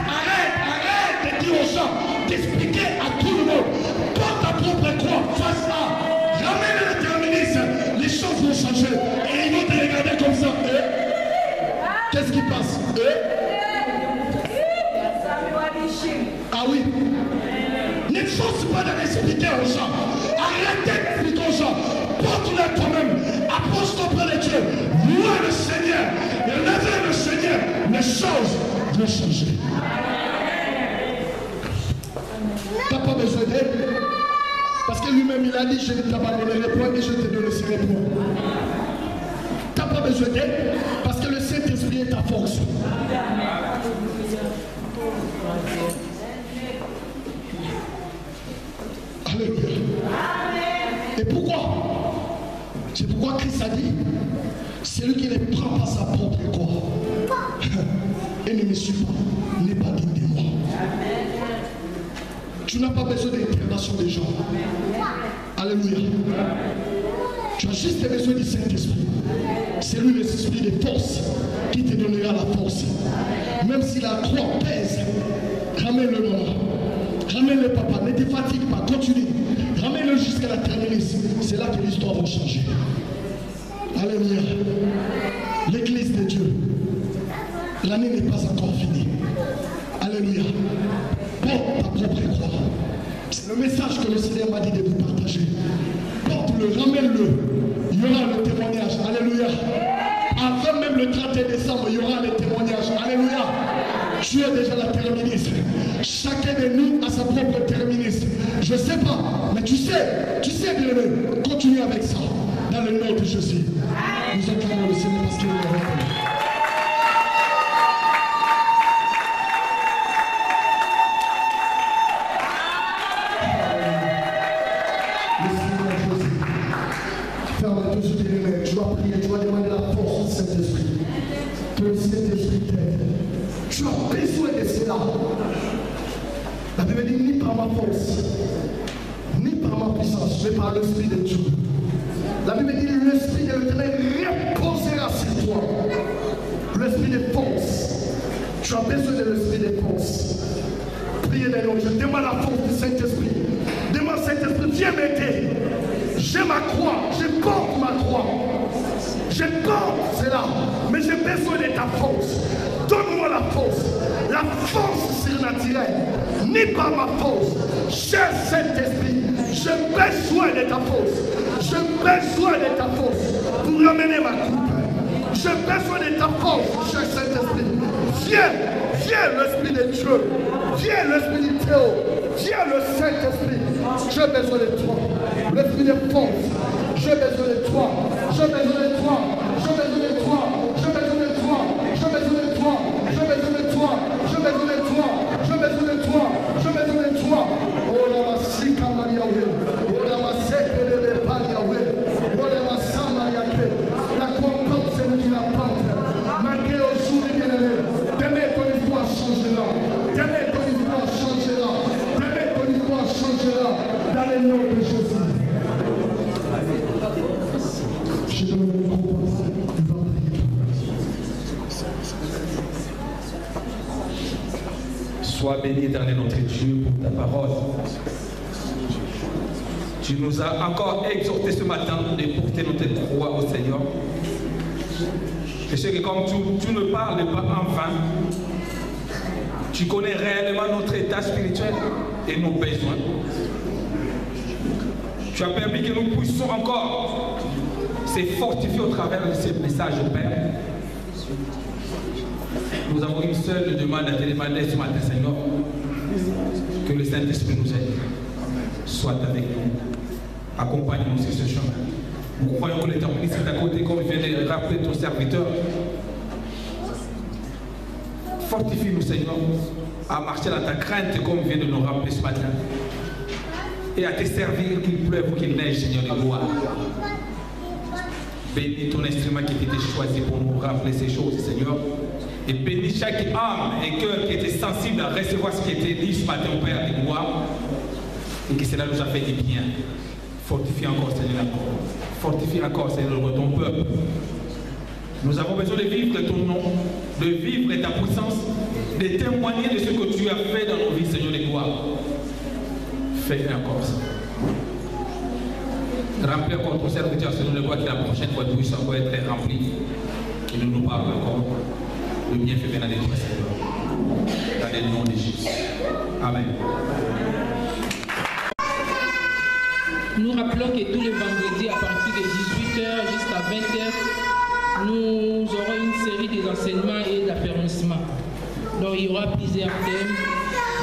de dire aux gens, d'expliquer à tout le monde. Porte ta propre croix, face à, ramène le déterminisme, les choses vont changer. Et ils vont te regarder comme ça. Qu'est-ce qui passe? Ah oui. Ne force pas de l'expliquer aux gens. Arrêtez d'expliquer aux gens. Porte-le toi-même. Approche-toi près de Dieu. Vois le Seigneur. Lève le Seigneur. Les choses vont changer. Tu n'as pas besoin d'aide. Parce que lui-même il a dit, je ne t'abandonnerai point et je te donnerai point. Tu n'as pas besoin d'aide. Parce que le Saint-Esprit est ta force. Alléluia. Et pourquoi? C'est pourquoi Christ a dit, celui qui ne prend pas sa propre croix et ne me suit pas, n'est pas digne de moi. Tu n'as pas besoin d'intervention des gens. Alléluia. Tu as juste besoin du Saint-Esprit. C'est lui l'esprit de force qui te donnera la force. Même si la croix pèse, ramène-le maman. Ramène-le papa, ne te fatigue pas, continue. Ramène-le jusqu'à la terminus. C'est là que l'histoire va changer. Alléluia. L'église de Dieu. L'année n'est pas encore finie. Alléluia. Porte ta propre croix. C'est le message que le Seigneur m'a dit de vous partager. Porte-le, ramène-le. Il y aura le témoignage. Alléluia. Avant même le 31 décembre, il y aura le témoignage. Alléluia. Tu es déjà la terminus. Chacun de nous a sa propre terminus. Je ne sais pas, mais tu sais bien aimé. Continue avec ça. Dans le nom de Jésus. Nous acclamons le Seigneur parce qu'il est heureux. Tu vas prier, tu vas demander la force du Saint-Esprit. Que le Saint-Esprit t'aide. Tu as besoin de cela. La Bible dit ni par ma force, ni par ma puissance, mais par l'Esprit de Dieu. La Bible dit l'Esprit de l'Éternel reposera sur toi. L'Esprit de force. Tu as besoin de l'Esprit de force. Priez les noms. Je demande la force du Saint-Esprit. Demande Saint-Esprit, viens m'aider. J'ai ma croix, je porte ma croix. Je porte cela, mais j'ai besoin de ta force. Donne-moi la force surnaturelle. Ni par ma force, cher Saint-Esprit, j'ai besoin de ta force. J'ai besoin de ta force pour ramener ma coupe. J'ai besoin de ta force, cher Saint-Esprit. Viens l'Esprit de Dieu. Viens l'Esprit de Théo. Viens le Saint-Esprit. J'ai besoin de toi. L'Esprit de force. J'ai besoin de toi. J'ai besoin de toi. J'ai besoin de toi. J'ai besoin de toi. J'ai besoin de toi. J'ai besoin de toi. J'ai besoin de toi. J'ai besoin de toi. J'ai besoin de toi. Oh la masika Mariawe. Oh la maseke de Pariawe. Oh la masama Yake. La confiance est qui la pente. Malgré aujourd'hui bien-aimé. Demain ton histoire changera. Demain ton histoire changera. Demain ton histoire changera. Dans le nom de Jésus. Je donne le micro. Sois béni, éternel notre Dieu, pour ta parole. Tu nous as encore exhorté ce matin de porter notre croix au Seigneur. Je sais que comme tu ne parles pas en vain, tu connais réellement notre état spirituel et nos besoins. Tu as permis que nous puissions encore se fortifier au travers de ces messages, Père. Nous avons une seule demande à te demander ce matin, Seigneur, que le Saint-Esprit nous aide. Soit avec nous. Accompagne-nous sur ce chemin. Nous croyons que l'Éternel est à côté, comme vient de rappeler ton serviteur. Fortifie-nous, Seigneur, à marcher dans ta crainte, comme vient de nous rappeler ce matin. Et à te servir, qu'il pleuve ou qu'il neige, Seigneur de gloire. Bénis ton instrument qui a été choisi pour nous rappeler ces choses, Seigneur. Et bénis chaque âme et cœur qui était sensible à recevoir ce qui était dit ce matin, Père, avec moi. Et que cela nous a fait du bien. Fortifie encore, Seigneur. Fortifie encore, Seigneur, ton peuple. Nous avons besoin de vivre ton nom, de vivre ta puissance, de témoigner de ce que tu as fait dans nos vies, Seigneur de gloire. Fais encore ça. Remplis encore ton serviteur, Seigneur de gloire, que la prochaine fois puisse encore être rempli. Et nous nous parle encore. Le bienfait venant de toi, Seigneur. Dans le nom de Jésus. Amen. Nous rappelons que tous les vendredis, à partir de 18h jusqu'à 20h, nous aurons une série des enseignements et d'affermissement. Donc il y aura plusieurs thèmes.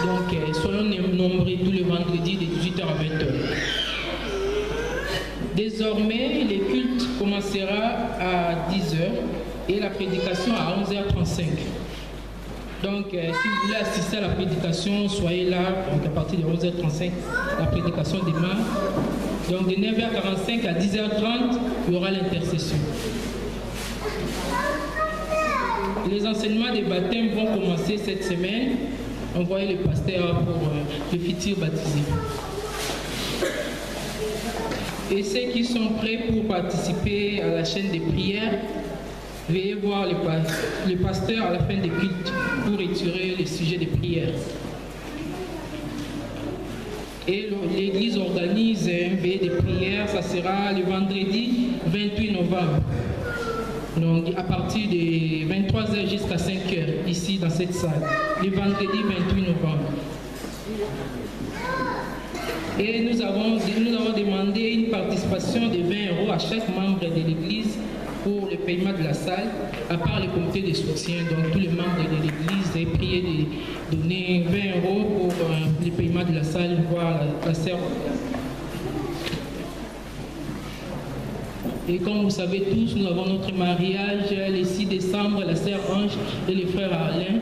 Donc soyons nombreux tous les vendredis de 18h à 20h. Désormais, le culte commencera à 10h et la prédication à 11h35. Donc, si vous voulez assister à la prédication, soyez là. Donc, à partir de 11h35, la prédication démarre. Donc, de 9h45 à 10h30, il y aura l'intercession. Les enseignements des baptêmes vont commencer cette semaine. Envoyez le pasteur pour les futurs baptisés. Et ceux qui sont prêts pour participer à la chaîne des prières, veuillez voir le pasteur à la fin des cultes pour étudier les sujets de prière. Et l'église organise un veillée de prière, ça sera le vendredi 28 novembre. Donc à partir de 23h jusqu'à 5h, ici dans cette salle, le vendredi 28 novembre. Et nous avons demandé une participation de 20 € à chaque membre de l'église pour le paiement de la salle, à part le comité de soutien. Donc tous les membres de l'église ont prié de donner 20 € pour le paiement de la salle, voir la sœur. Et comme vous savez tous, nous avons notre mariage le 6 décembre, la sœur Ange et le frère Alain.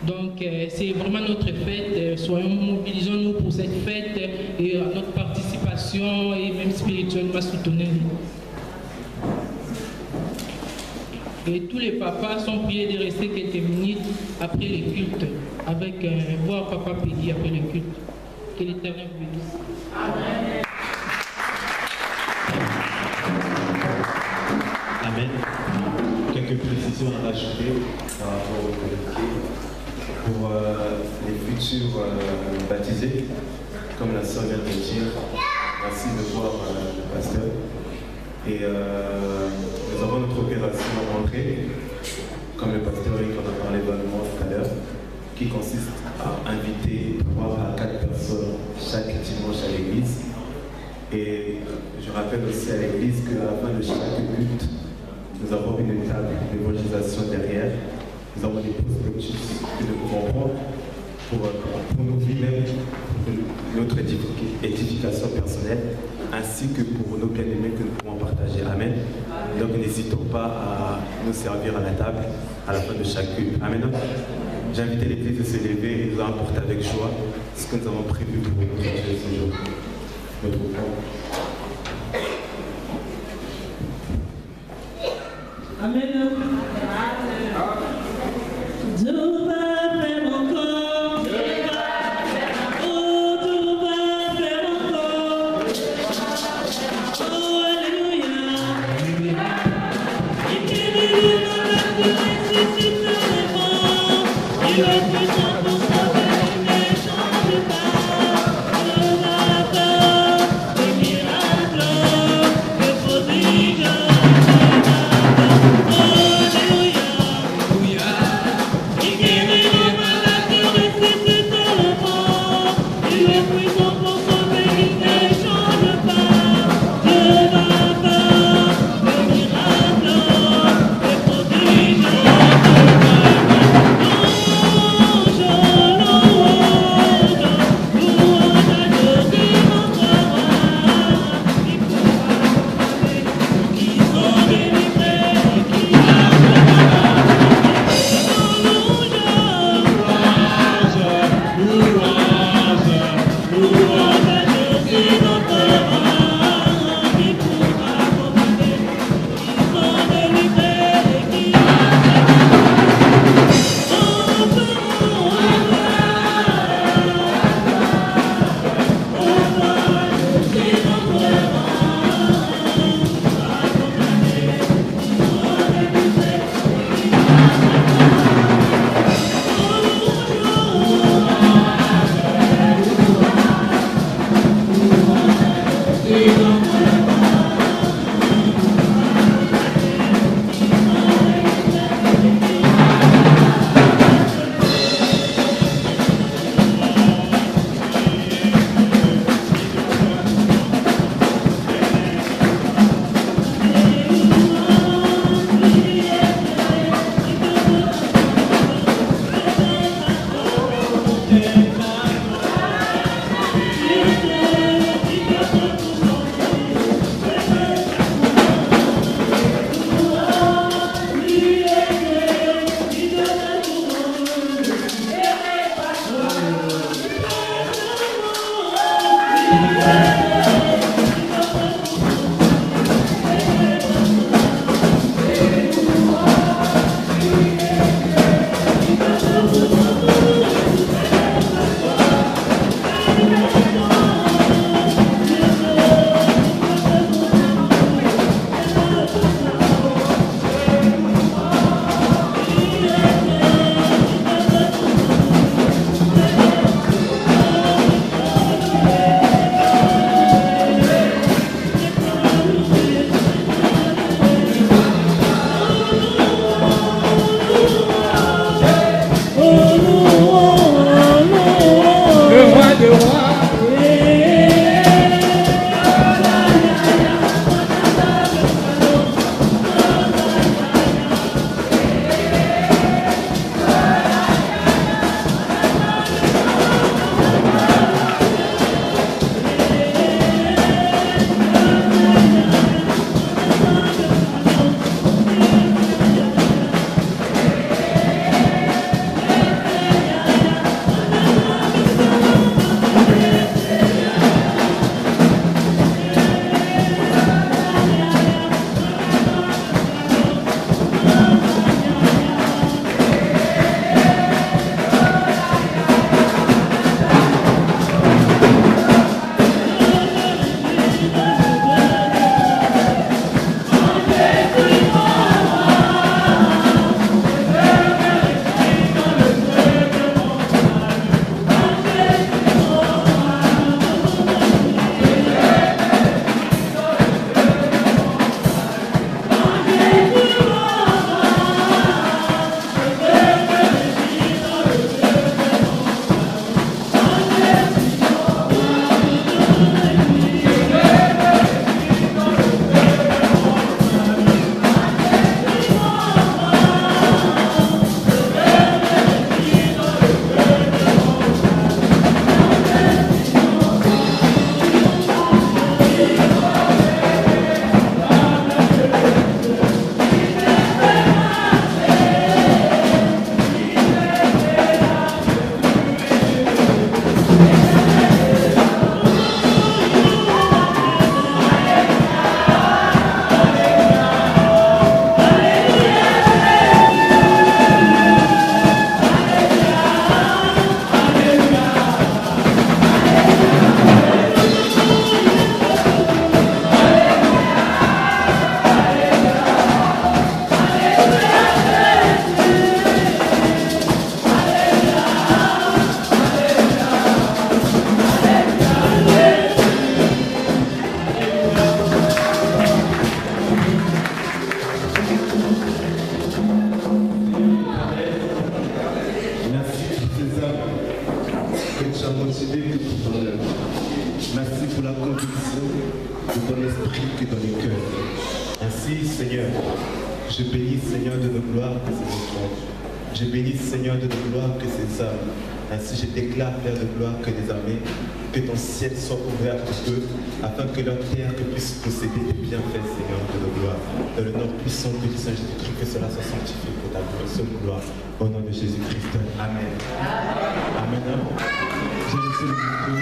Donc c'est vraiment notre fête. Mobilisons-nous pour cette fête et à notre participation et même spirituellement soutenons-nous. Et tous les papas sont priés de rester quelques minutes après le culte, avec voir Papa Peggy après le culte. Que l'Éternel vous bénisse. Amen. Amen. Quelques précisions à rajouter par rapport au communiqué. Pour les futurs baptisés, comme la sœur vient de dire, merci de voir le pasteur. Et nous avons notre opération rentrée, comme le pasteur Eric en a parlé vaguement tout à l'heure, qui consiste à inviter 3 à 4 personnes chaque dimanche à l'église. Et je rappelle aussi à l'église qu'à la fin de chaque culte, nous avons une table d'évangélisation derrière. Nous avons des prospectus que nous pouvons prendre pour nos vies même, pour notre édification personnelle, ainsi que pour nos bien-aimés que nous pouvons partager. Amen. Donc n'hésitons pas à nous servir à la table à la fin de chaque culte. Amen. J'ai invité l'église de se lever et nous allons apporter avec joie ce que nous avons prévu pour nous ce jour. Notre corps. Amen. Dieu va faire encore. Oh, Dieu va faire encore. Oh, alléluia. Il guérit le malade, il ressuscite les morts. Il est puissant pour sauver les change pas. Dieu va faire des miracles, des prodiges. Je l'esprit que dans les cœurs. Ainsi, Seigneur, je bénis, Seigneur de nos gloires, que ces enfants. Je bénis, Seigneur de nos gloires, que ces hommes. Ainsi, je déclare, Père de gloire, que désormais, que ton ciel soit ouvert pour eux, afin que leur terre puisse posséder des bienfaits, Seigneur de nos gloires. Dans le nom puissant de Saint Jésus-Christ, que cela soit sanctifié pour ta seule gloire. Au nom de Jésus-Christ. Amen. Amen. J'ai laissé le micro.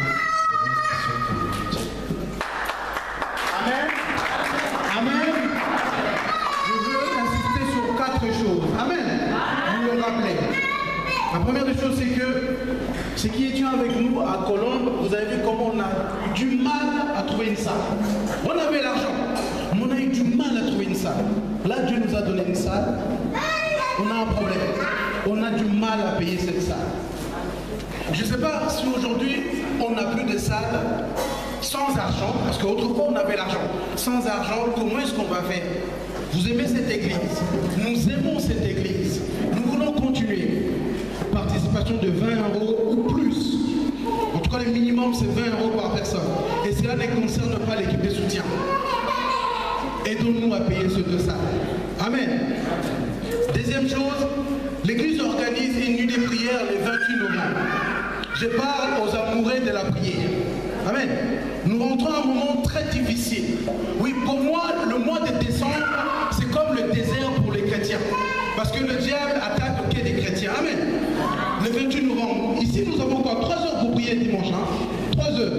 Amen. Amen. Je veux insister sur 4 choses. Amen. Vous le rappelez. La première des choses, c'est que ceux qui étaient avec nous à Colombes, vous avez vu comment on a eu du mal à trouver une salle. On avait l'argent, mais on a eu du mal à trouver une salle. Là, Dieu nous a donné une salle. On a un problème. On a du mal à payer cette salle. Je ne sais pas si aujourd'hui, on n'a plus de salle sans argent, parce qu'autrefois, on avait l'argent. Sans argent, comment est-ce qu'on va faire? Vous aimez cette église. Nous aimons cette église. Nous voulons continuer. Participation de 20 € ou plus. En tout cas, le minimum, c'est 20 € par personne. Et cela ne concerne pas l'équipe de soutien. Aidons-nous à payer ce deux salles. Amen. Deuxième chose, l'église organise une nuit des prières le 28 novembre. Je parle aux amoureux de la prière. Amen. Nous rentrons à un moment très difficile. Oui, pour moi, le mois de décembre, c'est comme le désert pour les chrétiens. Parce que le diable attaque que des chrétiens. Amen. Le 28 novembre, ici nous avons encore 3 heures pour prier dimanche. 3 heures.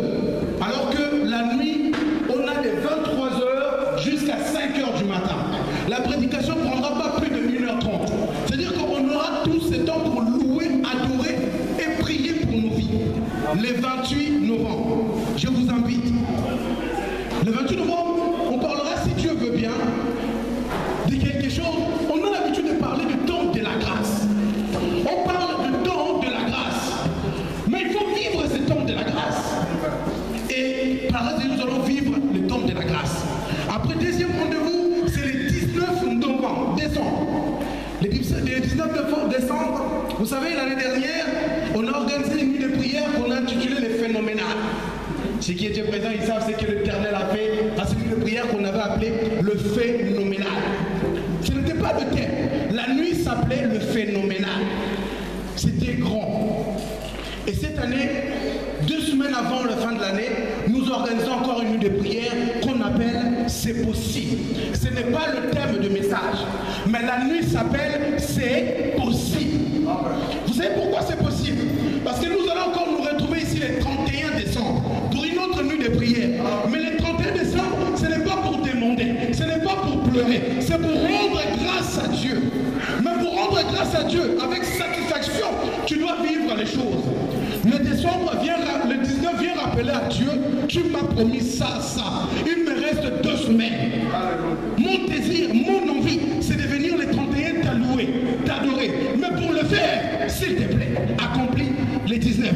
Alors que la nuit, on a des 23 heures jusqu'à 5 heures du matin. La prédication ne prendra pas plus de 1h30. C'est-à-dire qu'on aura tout ce temps pour louer, adorer et prier pour nos vies. Le 28 novembre, je vous invite. Le 28 novembre, on parlera, si Dieu veut bien, de quelque chose. On a l'habitude de parler du temps de la grâce. On parle du temps de la grâce. Mais il faut vivre ce temps de la grâce. Et par là, nous allons vivre le temps de la grâce. Après, deuxième rendez-vous, c'est le 19 novembre, décembre. Le 19 décembre, vous savez, l'année dernière, on a organisé une nuit de prière qu'on a intitulée les phénoménales. Ceux qui étaient présents, ils savent ce que l'Éternel a fait à cette nuit de prière qu'on avait appelé le phénoménal. Ce n'était pas le thème. La nuit s'appelait le phénoménal. C'était grand. Et cette année, 2 semaines avant la fin de l'année, nous organisons encore une nuit de prière qu'on appelle C'est possible. Ce n'est pas le thème de message, mais la nuit s'appelle C'est possible. Vous savez pourquoi c'est possible? Parce que nous allons encore nous retrouver ici le 31 décembre pour une autre nuit de prière. Mais le 31 décembre, ce n'est pas pour demander, ce n'est pas pour pleurer, c'est pour rendre grâce à Dieu. Mais pour rendre grâce à Dieu avec satisfaction, tu dois vivre les choses. Le 19 vient rappeler à Dieu, tu m'as promis ça, ça. Il me reste 2 semaines. Mon désir, mon envie, c'est de venir le 31 t'allouer, t'adorer. Mais pour le faire, s'il te plaît, accomplis les 19.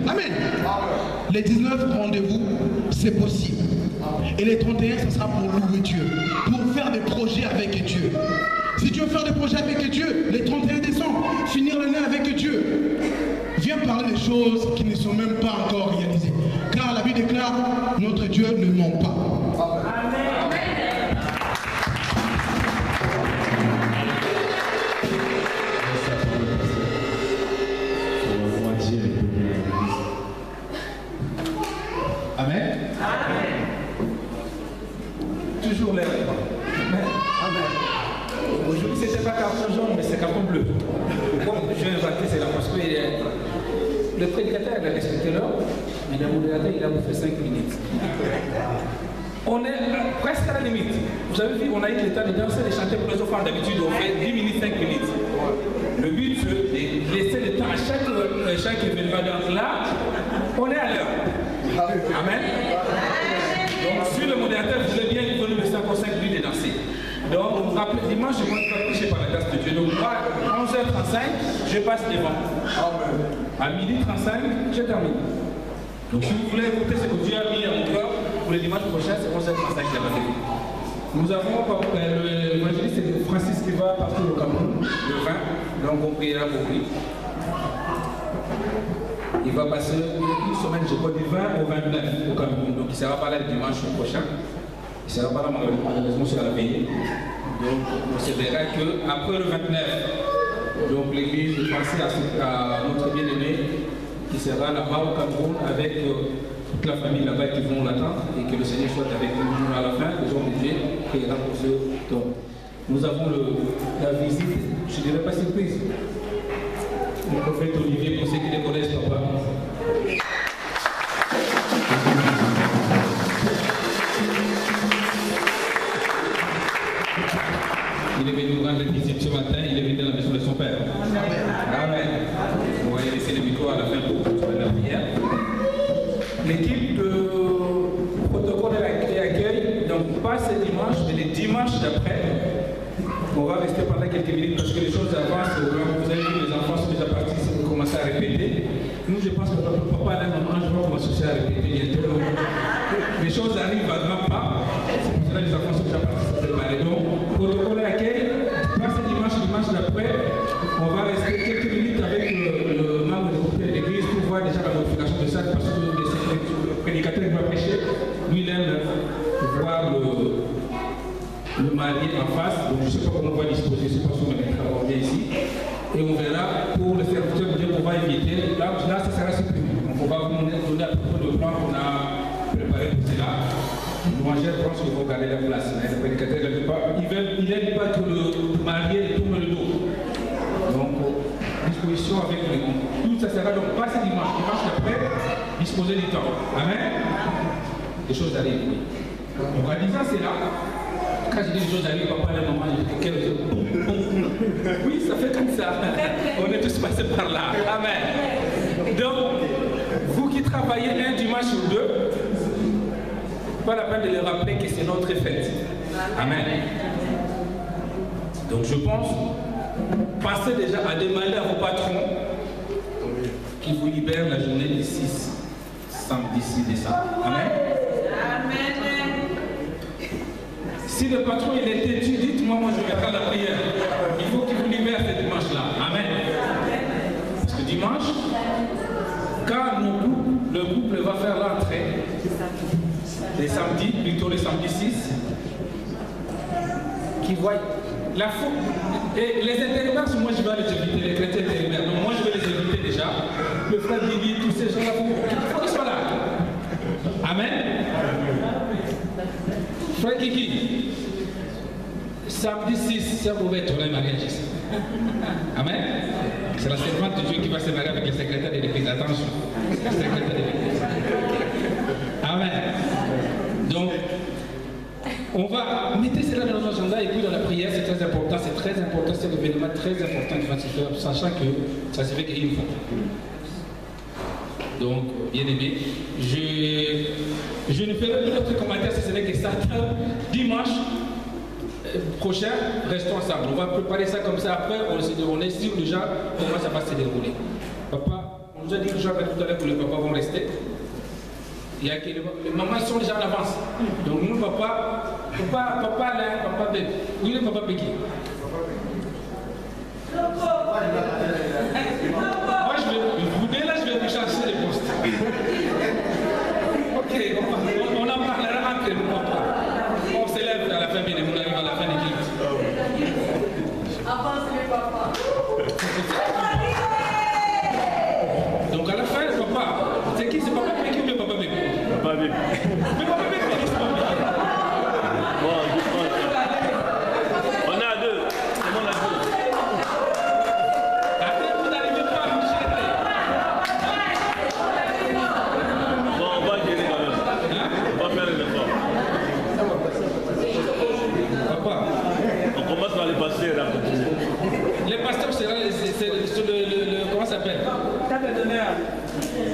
Amen. Les 19 rendez-vous, c'est possible. Et les 31, ce sera pour louer Dieu, pour faire des projets avec Dieu. Si tu veux faire des projets avec Dieu, les 31 décembre, finir l'année avec Dieu, viens parler des choses qui ne sont même pas encore réalisées. Car la Bible déclare, notre Dieu ne ment pas. Amen. Amen. Amen. Toujours l'air. Amen. Amen. Aujourd'hui, ce n'était pas carton jaune, mais c'est carton bleu. Pourquoi je vais inventer, c'est là parce que le prédicateur il a respecté l'heure, mais le modérateur il a bouffé 5 minutes. On est presque à la limite. Vous avez vu, on a eu le temps de danser, de chanter pour les enfants. D'habitude, on fait 10 minutes, 5 minutes. Le but, c'est de laisser le temps à chaque événement. Donc là, on est à l'heure. Amen. Donc, sur le modérateur, vous avez bien venu me 5 minutes de danser. Donc, rappelez, dimanche, je ne vais pas prêcher par la grâce de Dieu. Donc, moi, 11h35, je passe devant. À 12h35, je termine. Donc, si vous voulez écouter ce que Dieu a mis à mon cœur pour le dimanche prochain, c'est 11h35 qui a passé. Nous avons l'évangéliste Francis qui va partir au Cameroun le 20, donc on priera pour lui. Il va passer une semaine, je crois, du 20 au 29 au Cameroun, donc il sera pas là le dimanche prochain. Il ne sera pas là malheureusement sur la veillée. Donc on se verra qu'après le 29, donc l'église est passée à notre bien-aimé qui sera là-bas au Cameroun avec toute la famille là-bas qui vont l'attendre et que le Seigneur soit avec nous à la fin. Les hommes de Dieu priera pour ce temps. Nous avons la visite, je ne dirais pas surprise, le prophète Olivier, pour ceux qui le connaissent, papa. Il est venu nous rendre visite ce matin, il est venu dans la maison de son père. Amen. On va laisser le micro à la fin pour la prière. L'équipe de protocole et accueil, donc pas ce dimanche, mais les dimanches d'après, on va rester pendant quelques minutes parce que les choses avancent. Vous avez vu, les enfants sont déjà partis, ils commencent à répéter. Nous, je pense que papa, là, maman, je vais commencer à répéter bientôt. Les choses arrivent à grands pas. C'est pour cela que les enfants sont déjà partis se préparer. Donc, protocole et accueil, pas ce dimanche d'après, on va rester quelques minutes avec le membre du groupe de l'église pour voir déjà la modification de ça parce que le prédicateur qui va prêcher, lui, il aime voir le marié en face, donc je ne sais pas comment on va disposer, je ne sais pas si on va mettre la bien ici. Et on verra pour le serviteur de Dieu qu'on va éviter. Là, ça sera supprimé. Donc on va vous donner à peu près le plan qu'on a préparé pour cela. Moi, je pense qu'ils vont garder la place. Le prédicateur n'aime pas que le marié tourne le dos. Donc, disposition avec le monde. Tout ça sera donc pas ce dimanche. Dimanche après, disposer du temps. Amen. Les choses arrivent. Donc, en disant cela, quand je dis les choses arrivent, papa et maman, je dis quelque chose. Oui, ça fait comme ça. On est tous passés par là. Amen. Donc, vous qui travaillez un dimanche sur deux, pas la peine de leur rappeler que c'est notre fête. Amen. Donc, je pense, passez déjà à demander à vos patrons qui vous libèrent la journée du 6 samedi 6 décembre. Amen. Si le patron il est têtu, dites-moi, moi je vais faire la prière. Il faut qu'il vous libère ce dimanche-là. Amen. Parce que dimanche, quand le couple va faire l'entrée, les samedis, plutôt les samedis 6, qui voient la faute. Et les intérimaires, moi je vais les inviter, les chrétiens intérimaires. Donc moi je vais les inviter déjà. Le frère Didi, tous ces gens-là, il faut qu'ils soient là. Amen. Frère Kiki, samedi 6, c'est ouvert pour les mariages. Amen. C'est la servante de Dieu qui va se marier avec le secrétaire de l'église. Attention. Le secrétaire de l'église. Amen. Donc, on va mettre cela dans nos agendas et puis dans la prière, c'est très important, c'est l'événement très important qui va se faire, sachant que ça se fait qu'une fois. Donc, bien aimé, je ne ferai pas d'autres commentaires si ce n'est que ça. Dimanche prochain, restons ensemble. On va préparer ça comme ça après, on est sûr déjà comment ça va se dérouler. Papa, on nous a dit que tout à l'heure que les papas vont rester. Il y a que les mamans sont déjà en avance. Donc nous, papa là, papa bébé. Oui, le papa Béki. Moi, je vais vous changer les postes. Ok, on en parlera entre nous, papa. On s'élève à la fin, bien, on arrive à la fin des clips. Avance les papas. Donc à la fin, papa, c'est qui? C'est papa Béki ou bien papa Béki? Papa Béki. Mais papa Béki, c'est pas Béki. On a deux. C'est bon, on a deux. Après, vous n'arrivez pas à me gérer. Bon, on va gérer quand même. On va faire un effort. Papa. On commence par les pasteurs, là. Les pasteurs, c'est le comment ça s'appelle? Table d'honneur.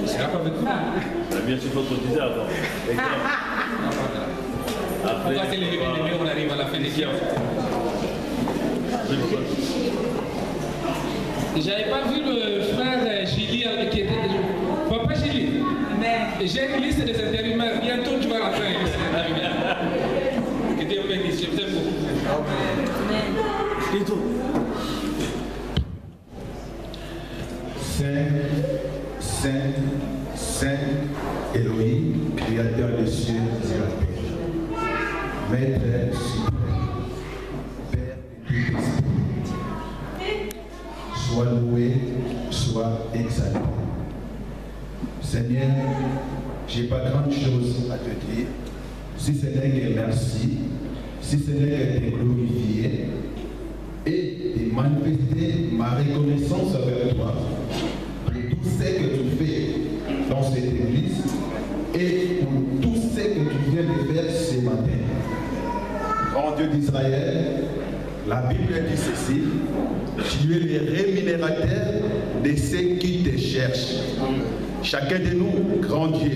Ça sera pas avec vous. Bien sûr, il faut cotiser avant. Après, on va s'élever, on arrive à la fin des guerres. J'avais pas vu le frère Gilly qui était. Papa Gilly, j'ai une liste des intérimaires. Bientôt tu vas rentrer avec les que Dieu bénisse, je vous aime beaucoup. Et tout. Saint, Saint, Saint Elohim, créateur des cieux et de la terre. Maître suprême, Père de tout esprit, sois loué, sois exalté. Seigneur, je n'ai pas grande chose à te dire, si ce n'est que merci, si ce n'est que te glorifier et de manifester ma reconnaissance envers toi pour tout ce que tu fais dans cette église et pour tout ce que tu viens de faire ce matin. Grand Dieu d'Israël, la Bible dit ceci: tu es le rémunérateur de ceux qui te cherchent. Chacun de nous, grand Dieu,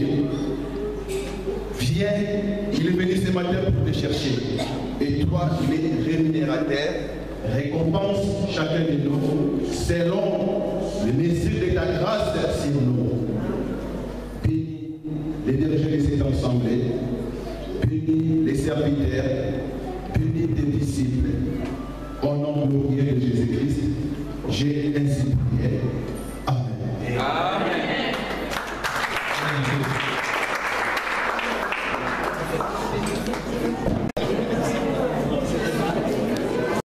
viens, il est venu ce matin pour te chercher. Et toi, il est rémunérateur, récompense chacun de nous selon le mesure de ta grâce sur nous. Bénis les dirigeants de cette assemblée, bénis les serviteurs, bénis tes disciples. Au nom glorieux de Jésus-Christ, j'ai ainsi prié.